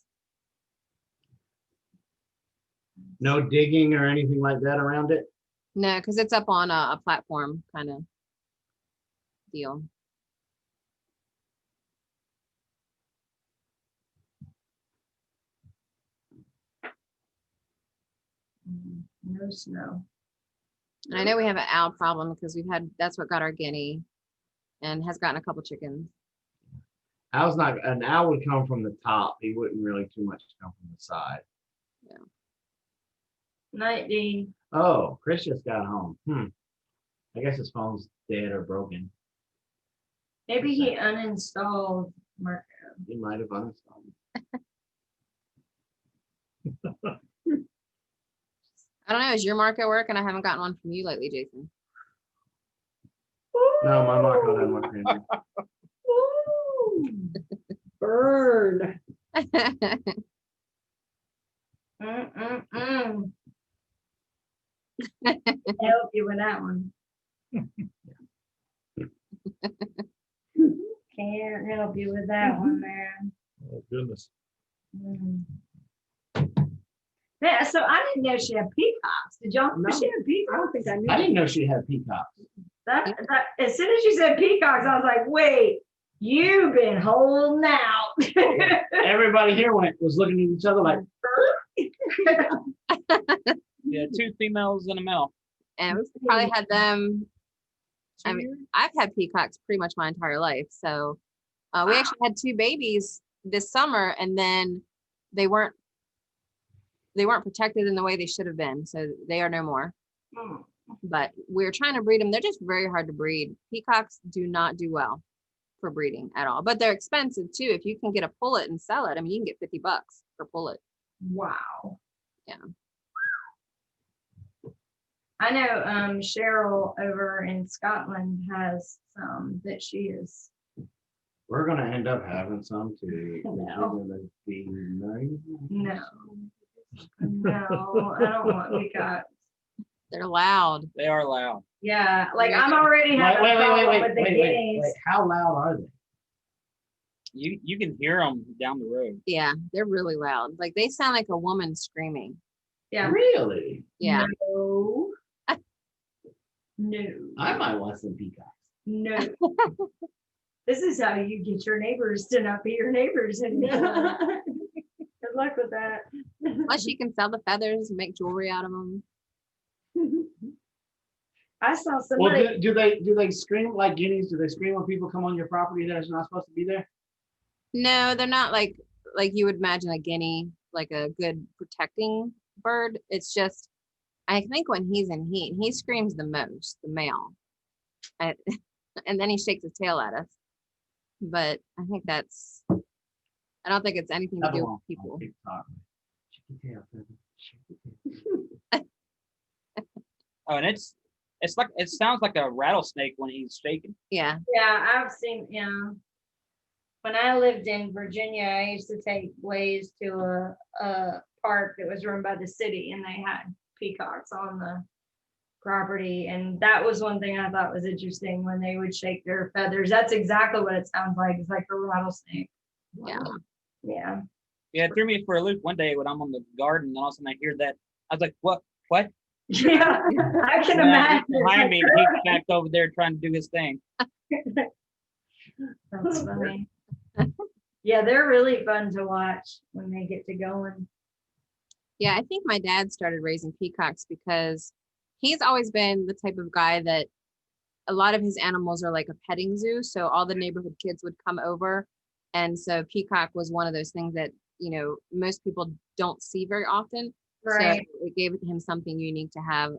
No digging or anything like that around it? No, because it's up on a platform kind of deal. No snow. And I know we have an owl problem because that's what got our guinea and has gotten a couple chickens. Owl's not, an owl would come from the top. He wouldn't really too much come from the side. Night, Dean. Oh, Chris just got home. I guess his phone's dead or broken. Maybe he uninstalled Marco. He might have uninstalled it. I don't know. Is your Marco working? I haven't gotten one from you lately, Jason. No, my Marco doesn't work anymore. Burn. Help you with that one. Can't help you with that one, man. Oh, goodness. Yeah, so I didn't know she had peacocks. Did y'all know No. she had peacocks? I don't think I knew. I didn't know she had peacocks. That, as soon as you said peacocks, I was like, wait, you've been holding out. Everybody here was looking at each other like, Yeah, 2 females and a male. And we probably had them. I mean, I've had peacocks pretty much my entire life. So we actually had 2 babies this summer, and then they weren't protected in the way they should have been. So they are no more. But we're trying to breed them. They're just very hard to breed. Peacocks do not do well for breeding at all, but they're expensive too. If you can get a pullet and sell it, I mean, you can get $50 per pullet. Wow. Yeah. I know Cheryl over in Scotland has some that she is. we're gonna end up having some too. No. Gonna be nice. No. No, I don't want peacocks. They're loud. They are loud. Yeah, like I'm already having Wait, a problem with the guineas. How loud are they? You can hear them down the road. Yeah, they're really loud. Like they sound like a woman screaming. Yeah. Really? Yeah. No. No. I might want some peacocks. No. This is how you get your neighbors to not be your neighbors anymore. Good luck with that. Plus you can sell the feathers and make jewelry out of them. I saw Well, somebody. do they scream like guineas? Do they scream when people come on your property that is not supposed to be there? No, they're not like you would imagine a guinea, like a good protecting bird. It's just, I think when he's in heat, he screams the most, the male. And then he shakes his tail at us. But I think I don't think it's anything to do with people. Oh, and it sounds like a rattlesnake when he's shaking. Yeah. Yeah, I've seen, when I lived in Virginia, I used to take Blaze to a park that was run by the city, and they had peacocks on the property. And that was one thing I thought was interesting, when they would shake their feathers. That's exactly what it sounds like. It's like a rattlesnake. Yeah. Yeah. Yeah, it threw me for a loop one day when I'm on the garden, and all of a sudden I hear that. I was like, what? What? Yeah, I can And I imagine. looked behind me, and he's back over there trying to do his thing. That's funny. Yeah, they're really fun to watch when they get to going. Yeah, I think my dad started raising peacocks because he's always been the type of guy that a lot of his animals are like a petting zoo. So all the neighborhood kids would come over. And so peacock was one of those things that, most people don't see very often. Right. So it gave him something unique to have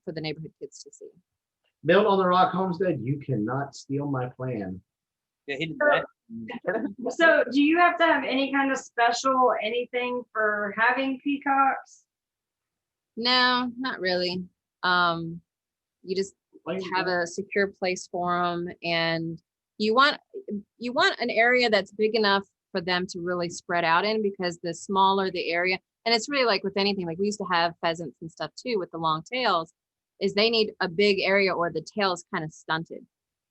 for the neighborhood kids to see. Built on the Rock Homestead, you cannot steal my plan. Yeah, he did that. So do you have to have any kind of special anything for having peacocks? No, not really. You just have a secure place for them, and you want an area that's big enough for them to really spread out in, because the smaller the area, and it's really like with anything, like we used to have pheasants and stuff too with the long tails, is they need a big area or the tail is kind of stunted.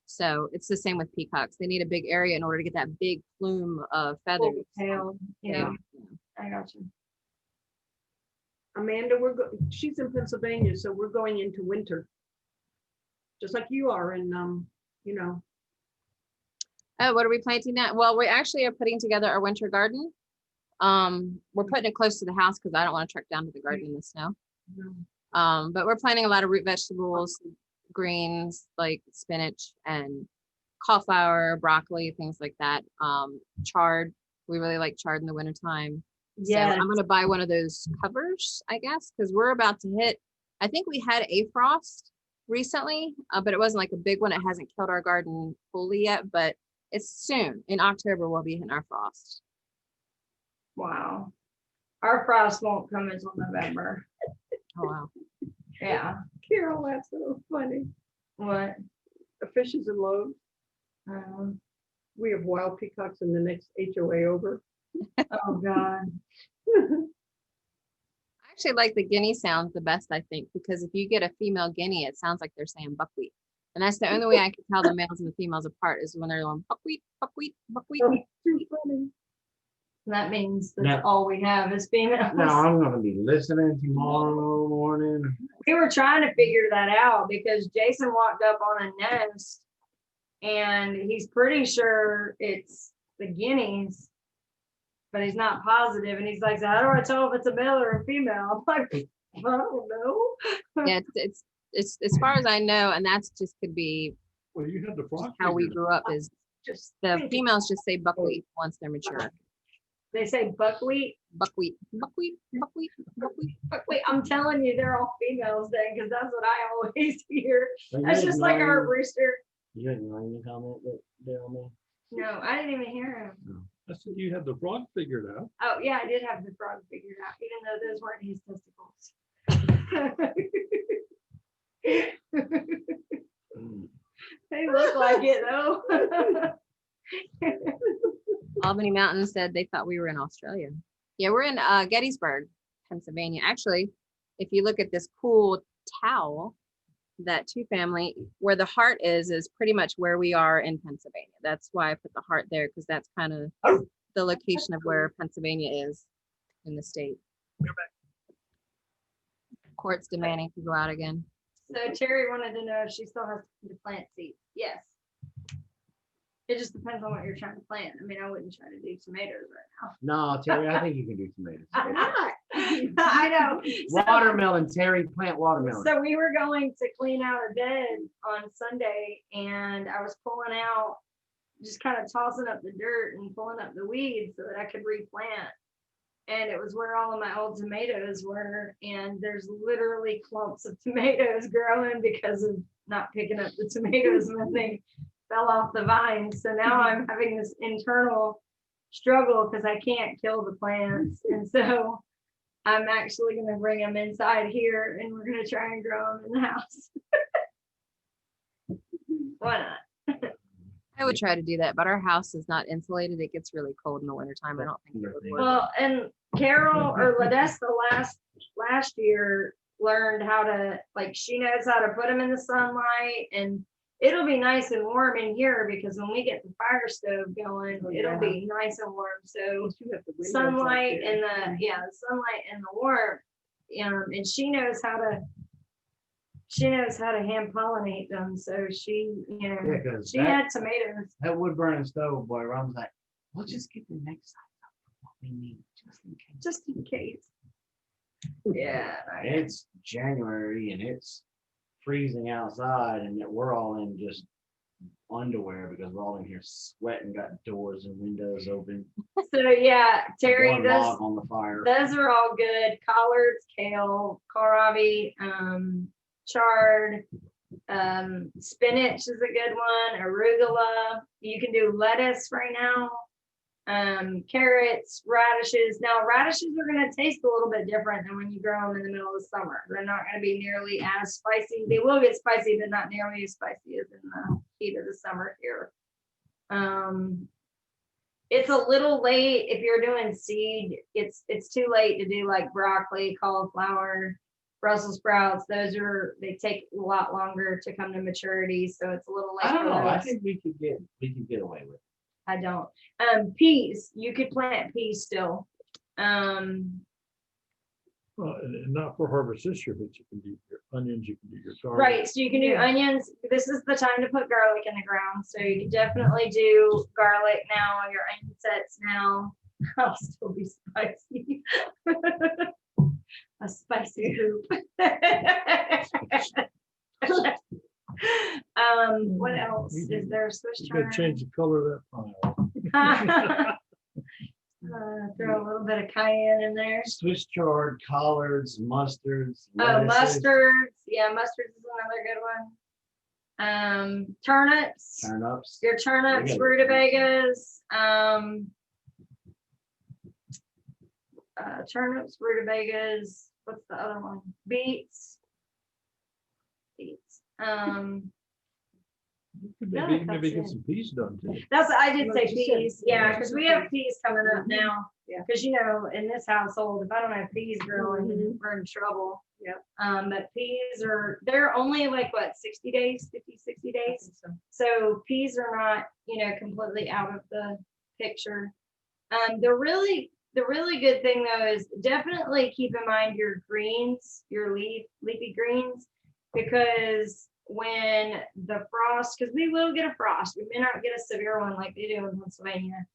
So it's the same with peacocks. They need a big area in order to get that big plume of feathers. Tail. Yeah, I got you. Amanda, she's in Pennsylvania, so we're going into winter. Just like you are in, Oh, what are we planting now? Well, we actually are putting together our winter garden. We're putting it close to the house because I don't want to trek down to the garden in the snow. But we're planting a lot of root vegetables, greens like spinach and cauliflower, broccoli, things like that. Chard. We really like chard in the wintertime. Yeah. So I'm going to buy one of those covers, I guess, because we're about to hit, I think we had a frost recently, but it wasn't like a big one. It hasn't killed our garden fully yet, but it's soon. In October, we'll be hitting our frost. Wow. Our frost won't come until November. Oh, wow. Yeah. Carol, that's so funny. What? The fishes and loaves. We have wild peacocks in the next HOA over. Oh God. I actually like the guinea sounds the best, I think, because if you get a female guinea, it sounds like they're saying buckwheat. And that's the only way I can tell the males and the females apart is when they're going buckwheat, buckwheat, buckwheat. Oh, too funny. That means that's No. all we have is females. No, I'm gonna be listening tomorrow morning. We were trying to figure that out because Jason walked up on a nest and he's pretty sure it's the guineas, but he's not positive. And he's like, so how do I tell if it's a male or a female? I'm like, I don't know. Yeah, it's as far as I know, and that's just could be Well, you had the frog. how we figured grew up, is Just the thinking. females just say buckwheat once they're mature. They say buckwheat. Buckwheat, buckwheat, buckwheat, buckwheat. Buckwheat. I'm telling you, they're all females then, because that's what I always hear. Are That's you just like our ignoring- rooster. You ignoring the comment that they're on me? No, I didn't even hear him. I said you had the frog figured out. Oh, yeah, I did have the frog figured out, even though those weren't his testicles. They look like it though. Albany Mountain said they thought we were in Australia. Yeah, we're in Gettysburg, Pennsylvania. Actually, if you look at this cool towel, that 2-family, where the heart is pretty much where we are in Pennsylvania. That's why I put the heart there, because that's kind of the location of where Pennsylvania is in the state. Court's demanding to go out again. So Terry wanted to know if she still has to plant seeds. Yes. It just depends on what you're trying to plant. I mean, I wouldn't try to do tomatoes right No, Terry, I think you can do tomatoes. now. I know. So- Watermelon, Terry, plant watermelon. So we were going to clean out a bed on Sunday and I was pulling out, just kind of tossing up the dirt and pulling up the weeds so that I could replant. And it was where all of my old tomatoes were. And there's literally clumps of tomatoes growing because of not picking up the tomatoes when they fell off the vine. So now I'm having this internal struggle because I can't kill the plants. And so I'm actually going to bring them inside here and we're going to try and grow them in the house. Why not? I would try to do that, but our house is not insulated. It gets really cold in the wintertime. I don't think it would work. Well, and Carol or Ladesta last year learned how to, like, she knows how to put them in the sunlight, and it'll be nice and warm in here because when we get the fire stove going, it'll be nice and warm. So sunlight and the sunlight and the warmth, and she knows how to hand pollinate them. So she, Yeah, because she had tomatoes. that wood burning stove, boy, Ron's like, we'll just get the next size up for what we need, just in case. Yeah. It's January and it's freezing outside and that we're all in just underwear because we're all in here sweating, got doors and windows open. So yeah, Terry, One log on the fire. those are all good. Collards, kale, kohlrabi, chard, spinach is a good one. Arugula. You can do lettuce right now. Carrots, radishes. Now radishes are going to taste a little bit different than when you grow them in the middle of the summer. They're not going to be nearly as spicy. They will get spicy, but not nearly as spicy as in the heat of the summer here. It's a little late if you're doing seed. It's too late to do like broccoli, cauliflower, Brussels sprouts. They take a lot longer to come to maturity, so it's a little late. I don't know. I those. think we could get away with it. I don't. Peas, you could plant peas still. Well, and not for harvest this year, but you can do your onions, you can do your garlic. Right, so you can do onions. This is the time to put garlic in the ground. So you can definitely do garlic now, your onion sets now. I'll still be spicy. A spicy hoop. What else? Is there a Swiss You gotta chard? change the color of that pile. Throw a little bit of cayenne in there. Swiss chard, collards, mustards. Oh, lettuces, mustards. Yeah, mustards is another good one. Turnips. turnips. Your turnips, Yeah. rutabagas. Turnips, rutabagas. What's the other one? Beets. Maybe get some peas done too. I did No, say you said- peas. Yeah, yeah, because you we said have peas coming up now. Yeah. Because in this household, if I don't have peas growing, we're in trouble. Yep. But they're only like what, 60 days, 50, 60 days. So peas are not, completely out of the picture. The really good thing though is definitely keep in mind your greens, your leafy greens, because when the frost, because we will get a frost, we may not get a severe one like they do in Pennsylvania,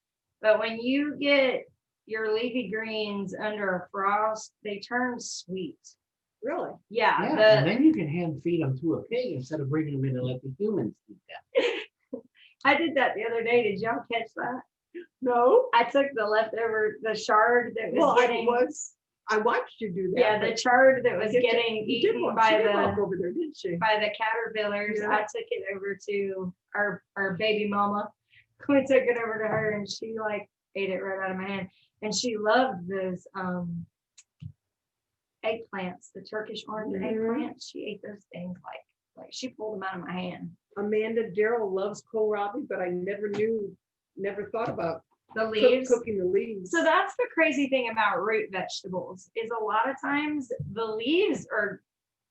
but when you get your leafy greens under a frost, they turn sweet. Really? Yeah. Yeah, and then you can hand feed them to a pig instead of bringing them in and let the humans eat them. I did that the other day. Did y'all catch that? No. I took the chard that was Well, getting. I watched you do that. Yeah, the but chard that was you did- getting you did eaten walk- by she did the walk over there, didn't she? by the caterpillars. Yeah. I took it over to our baby mama. We took it over to her and she like ate it right out of my hand. And she loved those eggplants, the Turkish orange eggplants. She ate those things like she pulled them out of my hand. Amanda Darrell loves kohlrabi, but I never thought about The leaves. cooking the leaves. So that's the crazy thing about root vegetables is a lot of times the leaves are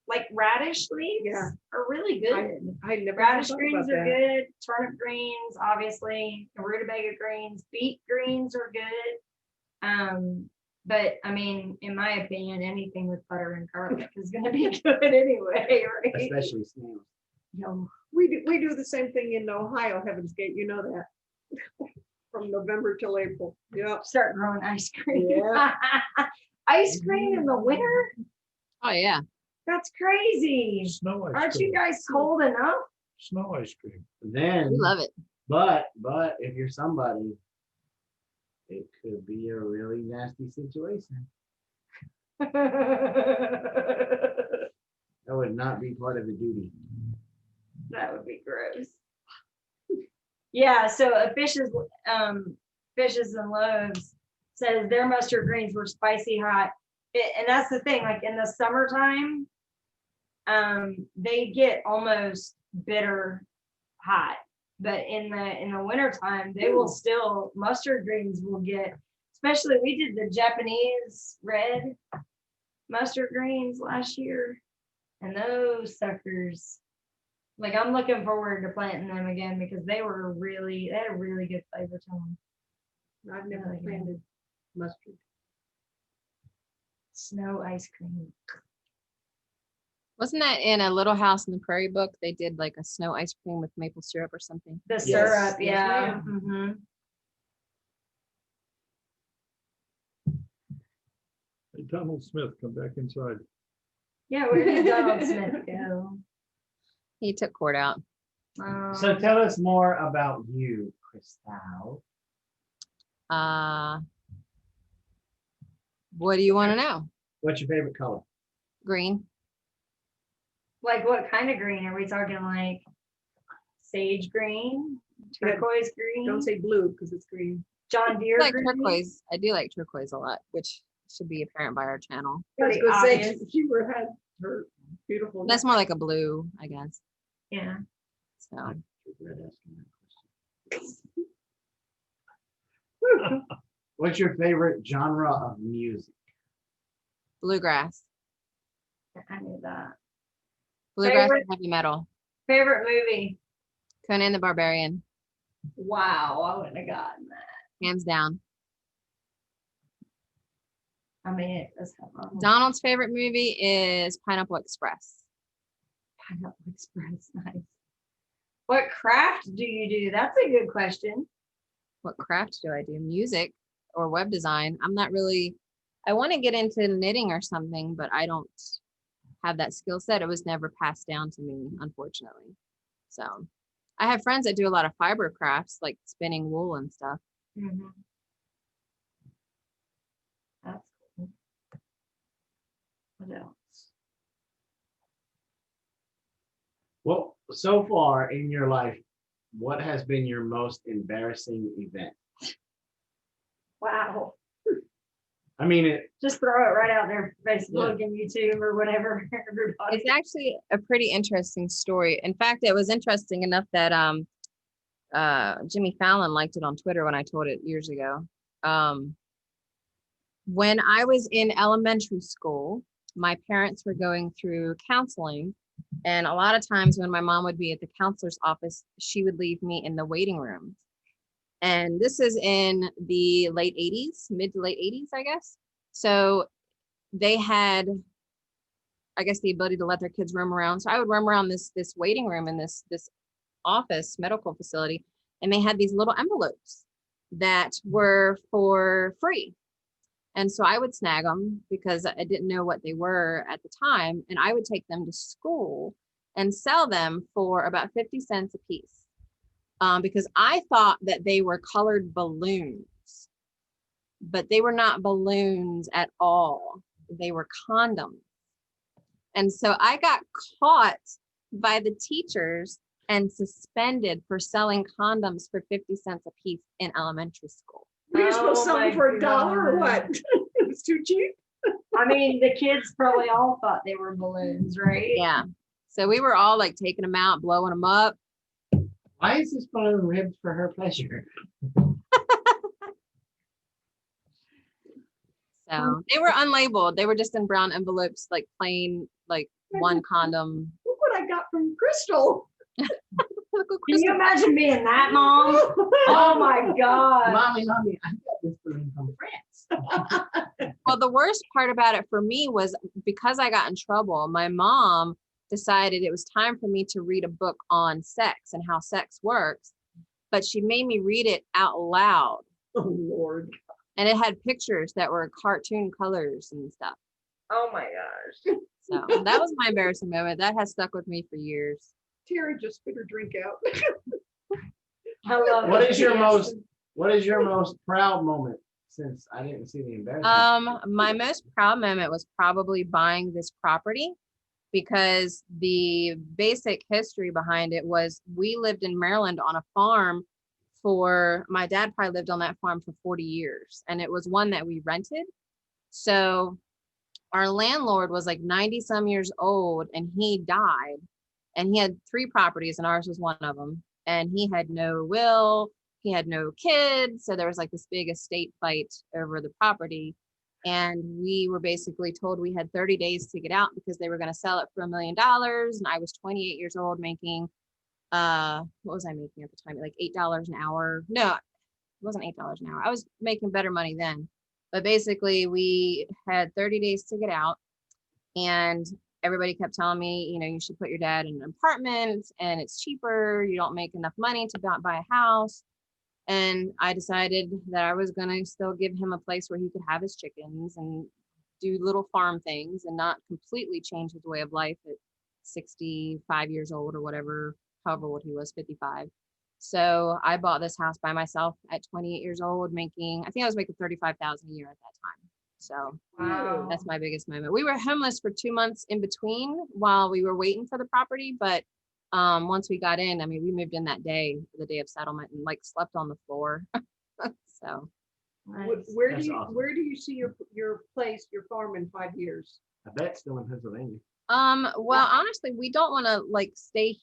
like radish leaves Yeah. are really good. I never Radish thought greens about are that. good, turnip greens, obviously, rutabaga greens, beet greens are good. But I mean, in my opinion, anything with butter and garlic is gonna be good anyway, right? Especially snails. No. We do the same thing in Ohio, Heaven's Gate, you know that. From November till April. Yeah. Start growing ice cream. Yeah. Ice cream in the winter? Oh, yeah. That's crazy. Snow ice Aren't you cream. guys cold enough? Snow ice cream. Then, We love it. but if you're somebody, it could be a really nasty situation. That would not be part of the duty. That would be gross. Yeah, so Fishes and Loaves says their mustard greens were spicy hot. And that's the thing, like in the summertime, they get almost bitter hot. But in the wintertime, they will still, mustard greens will get, especially we did the Japanese red mustard greens last year. And those suckers, like I'm looking forward to planting them again because they had a really good flavor to them. I've never planted mustard. Snow ice cream. Wasn't that in a Little House on the Prairie book? They did like a snow ice cream with maple syrup or something. The Yes, syrup, yes, yeah. Mhm. Hey, Donald Smith, come back inside. Yeah, where did Donald Smith go? He took court out. So tell us more about you, Crystal. What do you want to know? What's your favorite color? Green. Like what kind of green? Are we talking like sage green, turquoise green? Don't say blue because it's green. John I Deere like green? turquoise. I do like turquoise a lot, which should be apparent by our channel. I was Pretty gonna say obvious. she had her beautiful. That's more like a blue, I guess. Yeah. So What's your favorite genre of music? bluegrass. I knew that. Bluegrass Favorite- and heavy metal. Favorite movie? Conan the Barbarian. Wow, I wouldn't have gotten that. Hands down. I mean, it does have a Donald's favorite movie is Pineapple Express. Pineapple Express. Nice. What craft do you do? That's a good question. What craft do I do? Music or web design. I'm not really, I want to get into knitting or something, but I don't have that skill set. It was never passed down to me, unfortunately. So I have friends that do a lot of fiber crafts, like spinning wool and stuff. Mhm. That's cool. What else? Well, so far in your life, what has been your most embarrassing event? Wow. I mean, Just throw it right out there, Facebook and YouTube or whatever. Everybody. It's actually a pretty interesting story. In fact, it was interesting enough that Jimmy Fallon liked it on Twitter when I told it years ago. When I was in elementary school, my parents were going through counseling. And a lot of times when my mom would be at the counselor's office, she would leave me in the waiting room. And this is in the late 80s, mid to late 80s, I guess. So they had, I guess, the ability to let their kids roam around. So I would roam around this waiting room in this office, medical facility, and they had these little envelopes that were for free. And so I would snag them because I didn't know what they were at the time. And I would take them to school and sell them for about 50 cents a piece. Because I thought that they were colored balloons, but they were not balloons at all. They were condoms. And so I got caught by the teachers and suspended for selling condoms for 50 cents a piece in elementary school. Were you supposed to sell Oh them for my $1 or what? God. It was too cheap. I mean, the kids probably all thought they were balloons, right? Yeah. So we were all like taking them out, blowing them up. why is this balloon ribbed for her pleasure? So they were unlabeled. They were just in brown envelopes, like plain, like one condom. Look what I got from Crystal. Look what Can you Crystal- imagine being that mom? Oh my God. Mommy, I got this balloon from France. Well, the worst part about it for me was because I got in trouble, my mom decided it was time for me to read a book on sex and how sex works, but she made me read it out loud. Oh, Lord. And it had pictures that were cartoon colors and stuff. Oh my gosh. So that was my embarrassing moment. That has stuck with me for years. Terry just spit her drink out. I love What it. is your Yes. most proud moment? Since I didn't see the embarrassment. My most proud moment was probably buying this property, because the basic history behind it was we lived in Maryland on a farm my dad probably lived on that farm for 40 years, and it was one that we rented. So our landlord was like 90 some years old, and he died, and he had 3 properties and ours was one of them. And he had no will, he had no kids. So there was like this big estate fight over the property. And we were basically told we had 30 days to get out because they were going to sell it for $1 million. And I was 28 years old making, what was I making at the time? Like $8 an hour. No, it wasn't $8 an hour. I was making better money then. But basically we had 30 days to get out, and everybody kept telling me, you know, you should put your dad in an apartment and it's cheaper. You don't make enough money to buy a house. And I decided that I was going to still give him a place where he could have his chickens and do little farm things and not completely change his way of life at 65 years old or whatever, however old he was, 55. So I bought this house by myself at 28 years old, I think I was making 35,000 a year at that time. So Wow. that's my biggest moment. We were homeless for 2 months in between while we were waiting for the property, but once we got in, I mean, we moved in that day, the day of settlement, and like slept on the floor. So Nice. Where do That's you awesome. where do you see your place, your farm in 5 years? I bet it's still in Pennsylvania. well, honestly, we don't want to like stay.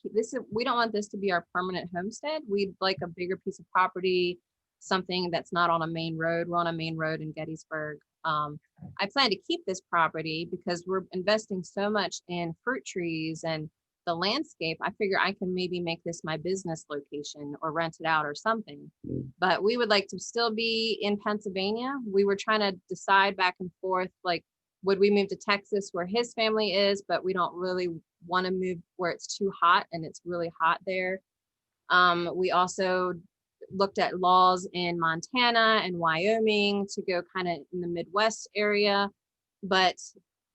We don't want this to be our permanent homestead. We'd like a bigger piece of property, something that's not on a main road. We're on a main road in Gettysburg. I plan to keep this property because we're investing so much in fruit trees and the landscape. I figure I can maybe make this my business location or rent it out or something. But we would like to still be in Pennsylvania. We were trying to decide back and forth, like, would we move to Texas where his family is, but we don't really want to move where it's too hot, and it's really hot there. We also looked at laws in Montana and Wyoming to go kind of in the Midwest area. But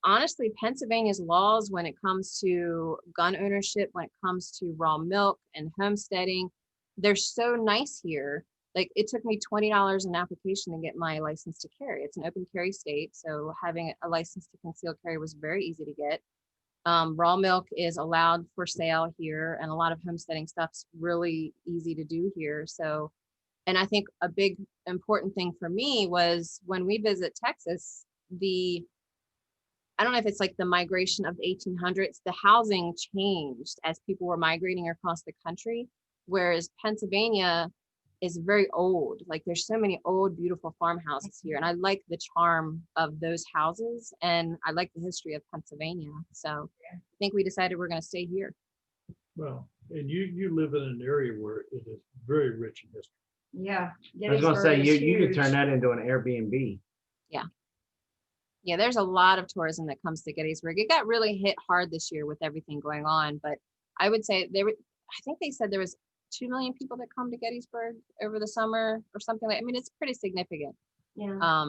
honestly, Pennsylvania's laws when it comes to gun ownership, when it comes to raw milk and homesteading, they're so nice here. Like, it took me $20 an application to get my license to carry. It's an open carry state, so having a license to conceal carry was very easy to get. Raw milk is allowed for sale here, and a lot of homesteading stuff's really easy to do here. So, and I think a big important thing for me was when we visit Texas, I don't know if it's like the migration of the 1800s, the housing changed as people were migrating across the country, whereas Pennsylvania is very old. Like, there's so many old, beautiful farmhouses here. And I like the charm of those houses, and I like the history of Pennsylvania. So I think we decided we're going to stay here. Well, and you live in an area where it is very rich in history. Yeah. I was gonna say Gettysburg is you could huge. turn that into an Airbnb. Yeah, there's a lot of tourism that comes to Gettysburg. It got really hit hard this year with everything going on, but I would say I think they said there was 2 million people that come to Gettysburg over the summer or something like. I mean, it's pretty significant. Yeah.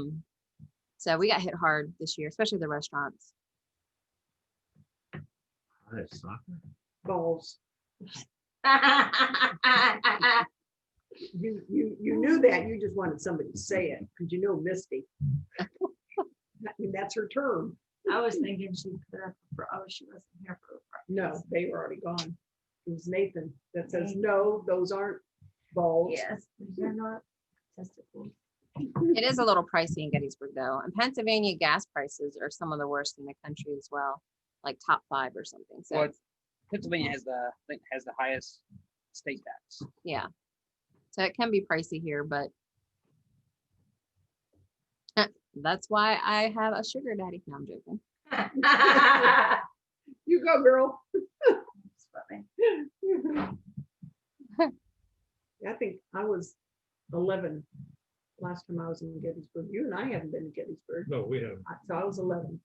So we got hit hard this year, especially the restaurants. That's soccer. Balls. You knew that. You just wanted somebody to say it because you know Misty. I mean, that's her term. I was thinking she put up she wasn't here for No, they were already gone. It was Nathan that says, no, those aren't balls. yes, they're not testicles. It is a little pricey in Gettysburg though. And Pennsylvania gas prices are some of the worst in the country as well, like top 5 or something. So Well, Pennsylvania has the highest state tax. yeah. So it can be pricey here, but that's why I have a sugar daddy. No, I'm joking. You go, girl. It's funny. I think I was 11 last time I was in Gettysburg. You and I haven't been to Gettysburg. No, we haven't. So I was 11.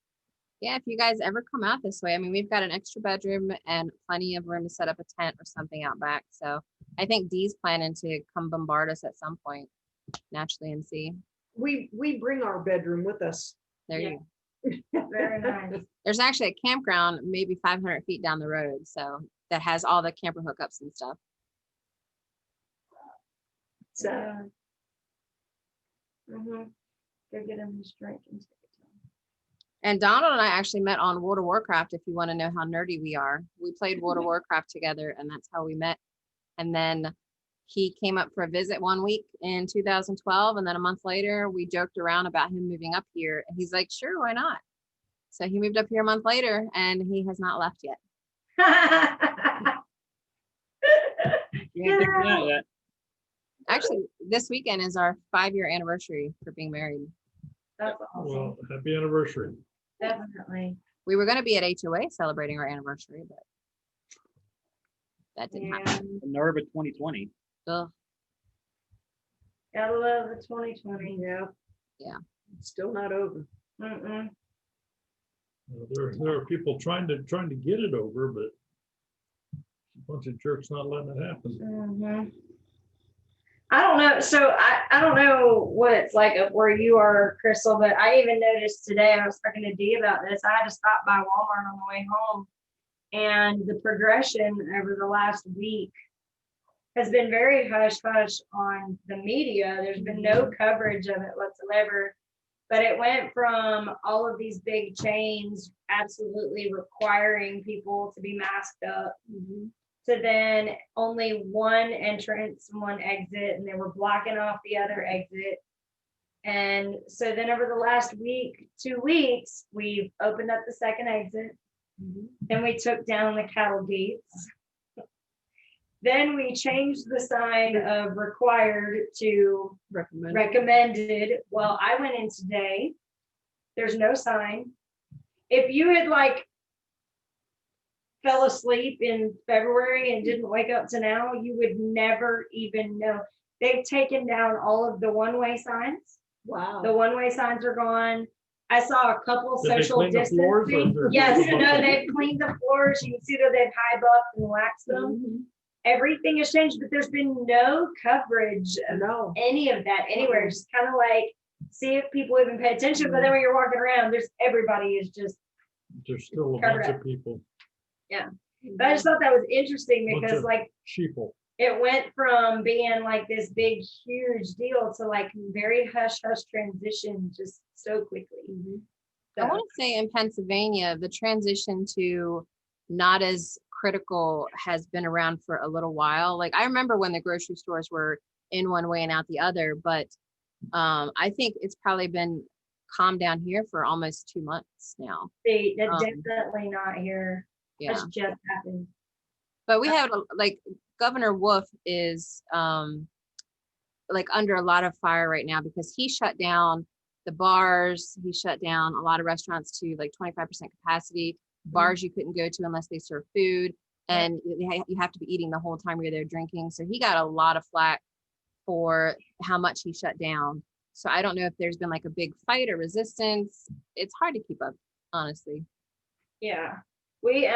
Yeah, if you guys ever come out this way, I mean, we've got an extra bedroom and plenty of room to set up a tent or something out back. So I think Dee's planning to come bombard us at some point naturally and see. We bring our bedroom with us. There Yeah. you go. Very nice. There's actually a campground maybe 500 feet down the road. So that has all the camper hookups and stuff. So Go get him his drink and take it to him. And Donald and I actually met on World of Warcraft, if you want to know how nerdy we are. We played World of Warcraft together, and that's how we met. And then he came up for a visit one week in 2012, and then a month later, we joked around about him moving up here. And he's like, sure, why not? So he moved up here a month later, and he has not left yet. You ain't thinking of that. Actually, this weekend is our 5-year anniversary for being married. That's awesome. Well, happy anniversary. Definitely. We were going to be at HOA celebrating our anniversary, but that didn't happen. The nerve of 2020. Ugh. Gotta love the 2020. yeah. Yeah. It's still not over. Mm-mm. There are people trying to get it over, but a bunch of jerks not letting it happen. Mhm. I don't know. So I don't know what it's like up where you are, Crystal, but I even noticed today, I was talking to Dee about this. I had to stop by Walmart on the way home, And the progression over the last week has been very hush hush on the media. There's been no coverage of it whatsoever. But it went from all of these big chains absolutely requiring people to be masked up to then only one entrance and one exit, and they were blocking off the other exit. And so then over the last week, 2 weeks, we've opened up the second exit. Then we took down the cattle gates. Then we changed the sign of required to recommended. Well, I went in today. There's no sign. If you had like fell asleep in February and didn't wake up to now, you would never even know. They've taken down all of the one-way signs. Wow. The one-way signs are gone. I saw a couple Did they social clean the floors, or is distancing. there Yes, just a bunch no, of- they've cleaned the floors. You can see that they've high buffed and waxed them. Everything has changed, but there's been no coverage of No. any of that anywhere. It's kind of like, see if people even pay attention. But then when you're walking around, there's everybody is just. There's still a Cover bunch it. of people, But I just thought that was interesting Bunch because of- like sheeple. it went from being like this big, huge deal to like very hush hush transition just so quickly. I So, want to say in Pennsylvania, the transition to not as critical has been around for a little while. Like I remember when the grocery stores were in one way and out the other, but I think it's probably been calmed down here for almost 2 months now. that's definitely not here. Yeah. That's just happened. But we have like Governor Wolf is like under a lot of fire right now because he shut down the bars. He shut down a lot of restaurants to like 25% capacity. Bars you couldn't go to unless they serve food, and you have to be eating the whole time you're there drinking. So he got a lot of flack for how much he shut down. So I don't know if there's been like a big fight or resistance. It's hard to keep up, honestly. Yeah. We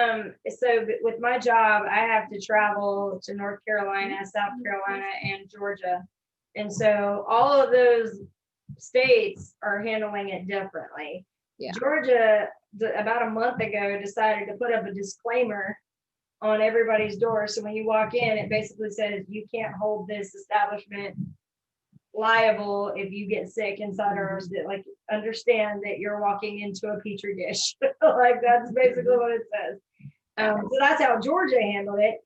so with my job, I have to travel to North Carolina, South Carolina, and Georgia. And so all of those states are handling it differently. Yeah. Georgia, about a month ago, decided to put up a disclaimer on everybody's door. So when you walk in, it basically says you can't hold this establishment liable if you get sick inside ours. Like, understand that you're walking into a petri dish. Like, that's basically what it says. So that's how Georgia handled it.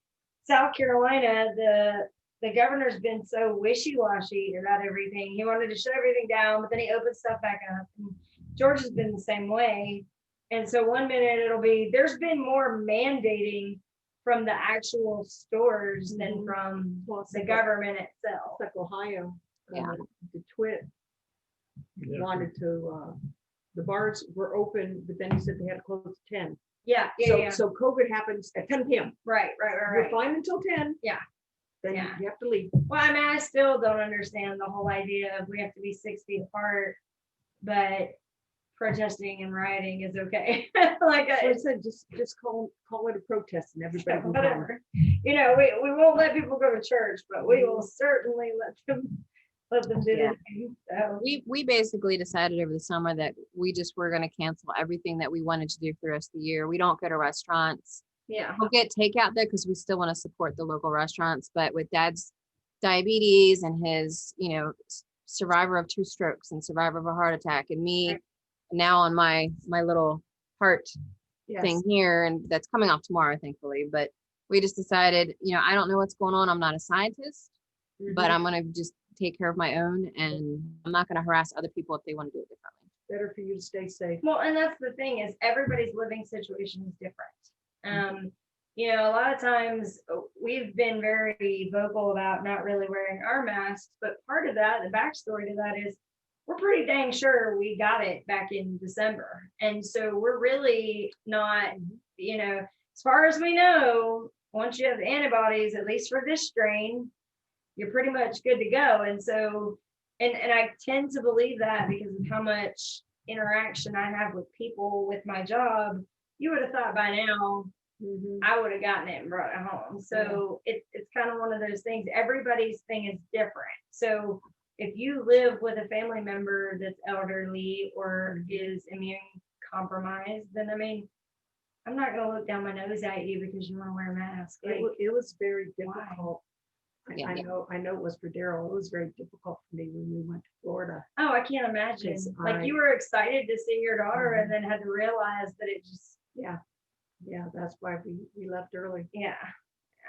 South Carolina, the governor's been so wishy-washy about everything. He wanted to shut everything down, but then he opened stuff back up. And Georgia's been the same way. And so one minute it'll be, there's been more mandating from the actual stores than from the government itself. Like Ohio. Yeah. The twit Yeah. wanted to, the bars were open, but then he said they had to close at 10. Yeah, So COVID happens at 10 p.m. Right. You're fine until 10. Yeah. Then Yeah. you have to leave. Well, I mean, I still don't understand the whole idea of we have to be 6 feet apart, but protesting and rioting is okay. Like, So I said, just call it a protest and everybody can come. whatever. You know, we won't let people go to church, but we will certainly let them do Yeah. it. So, We basically decided over the summer that we just were going to cancel everything that we wanted to do for the rest of the year. We don't go to restaurants. yeah. We'll get takeout there because we still want to support the local restaurants. But with Dad's diabetes and his, survivor of 2 strokes and survivor of a heart attack, and me now on my little heart thing here, and that's coming off tomorrow, thankfully. But we just decided, I don't know what's going on. I'm not a scientist, but I'm going to just take care of my own, and I'm not going to harass other people if they want to do it differently. Better for you to stay safe. Well, and that's the thing, is everybody's living situation is different. A lot of times we've been very vocal about not really wearing our masks, but part of that, the backstory to that is we're pretty dang sure we got it back in December. And so we're really not, as far as we know, once you have antibodies, at least for this strain, you're pretty much good to go. And so, and I tend to believe that because of how much interaction I have with people with my job. You would have thought by now I would have gotten it and brought it home. So it's kind of one of those things. Everybody's thing is different. So if you live with a family member that's elderly or is immune compromised, then I'm not gonna look down my nose at you because you wanna wear a mask. Like, It was very Why? difficult. Yeah. I know it was for Daryl. It was very difficult for me when we went to Florida. oh, I can't imagine. Yes, Like you were excited to see your daughter and then had to realize that it just, Yeah, that's why we left early. yeah.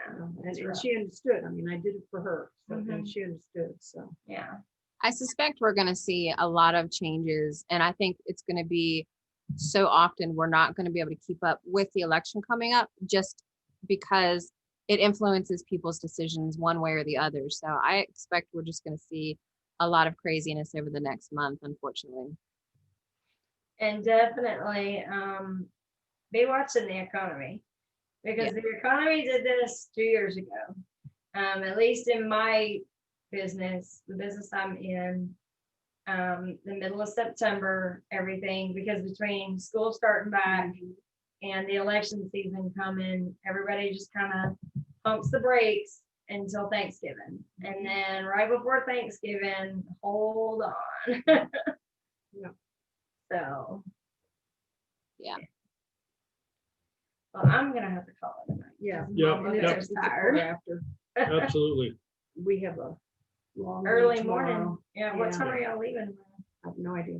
And rough. she understood. I mean, I did it for her, so, and Mhm. she understood, so. Yeah. I suspect we're going to see a lot of changes, and I think it's going to be so often we're not going to be able to keep up with the election coming up just because it influences people's decisions one way or the other. So I expect we're just going to see a lot of craziness over the next month, unfortunately. And definitely be watching the economy because the economy did this 2 years ago. At least in my business, the business I'm in, the middle of September, everything, because between school starting back and the election season coming, everybody just kind of pumps the brakes until Thanksgiving. And then right before Thanksgiving, hold on. Yeah. So. Yeah. Well, I'm gonna have to call it a night. Yeah. Yeah, And I'm yeah. it's a tired. quarter after. Absolutely. We have a long day Early tomorrow. morning. Yeah, what Yeah. time are y'all leaving? I have no idea.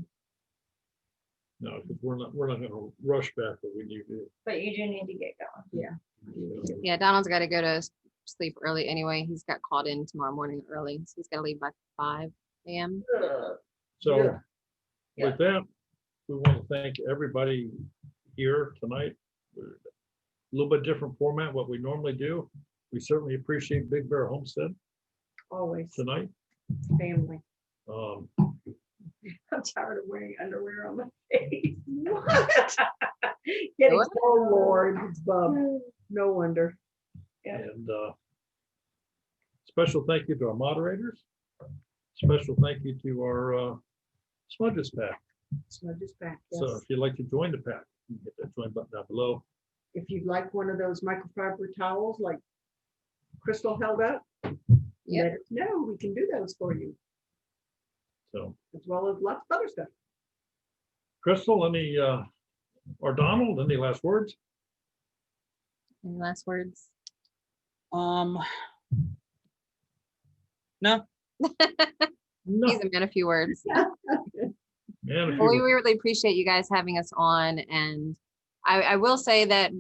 No, because we're not going to rush back, but we need to. But you do need to get going. Yeah, Donald's got to go to sleep early anyway. He's got called in tomorrow morning early, so he's got to leave by 5 a.m. So Yeah. with that, we want to thank everybody here tonight. A little bit different format, what we normally do. We certainly appreciate Big Bear Homestead Always tonight. family. I'm tired of wearing underwear on my face. What? Getting, What? oh Lord, it's Bub. No wonder. And special thank you to our moderators. Special thank you to our Smudges pack. Smudges back. So Yes. if you'd like to join the pack, you can hit that join button down below. If you'd like one of those microfiber towels like Crystal held up, Yep. let us know. We can do those for you, So as well as lots of other stuff. Crystal, any or Donald, any last words? Any last words? No, No. He's a man of few words. Man, if Well, we you really appreciate you guys having us on, and I will say that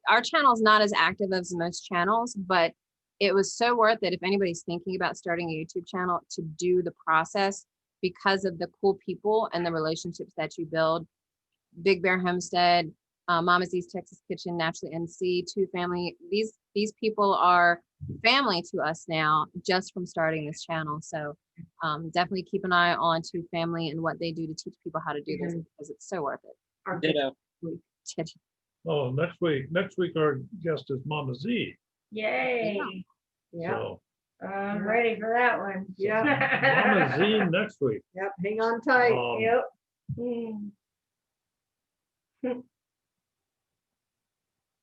our channel is not as active as most channels, but it was so worth it if anybody's thinking about starting a YouTube channel to do the process because of the cool people and the relationships that you build. Big Bear Homestead, Mama's East Texas Kitchen, Naturally NC, Two Family. These people are family to us now just from starting this channel. So definitely keep an eye on Two Family and what they do to teach people how to do this because it's so worth it. Our ditto. oh, next week our guest is Mama Z. Yay. Yeah. So I'm ready for that one. Mama Z next week. Yep. Hang on tight. Yep. Hmm.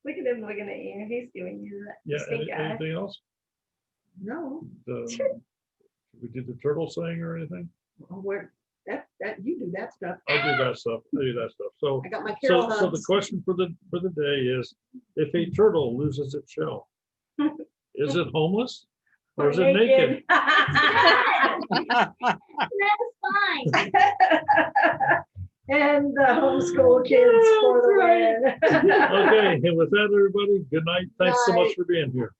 Look at him looking at you. He's giving you that Yeah, stink eye. anything else? No. We did the turtle saying or anything? Oh, where that you do that stuff. I do that stuff. So I got my Carol so the hugs. question for the day is, if a turtle loses its shell, is it homeless or is it naked? Fine. And the homeschool kids for the win. Okay, and with that, everybody, good night. Thanks so much for being here.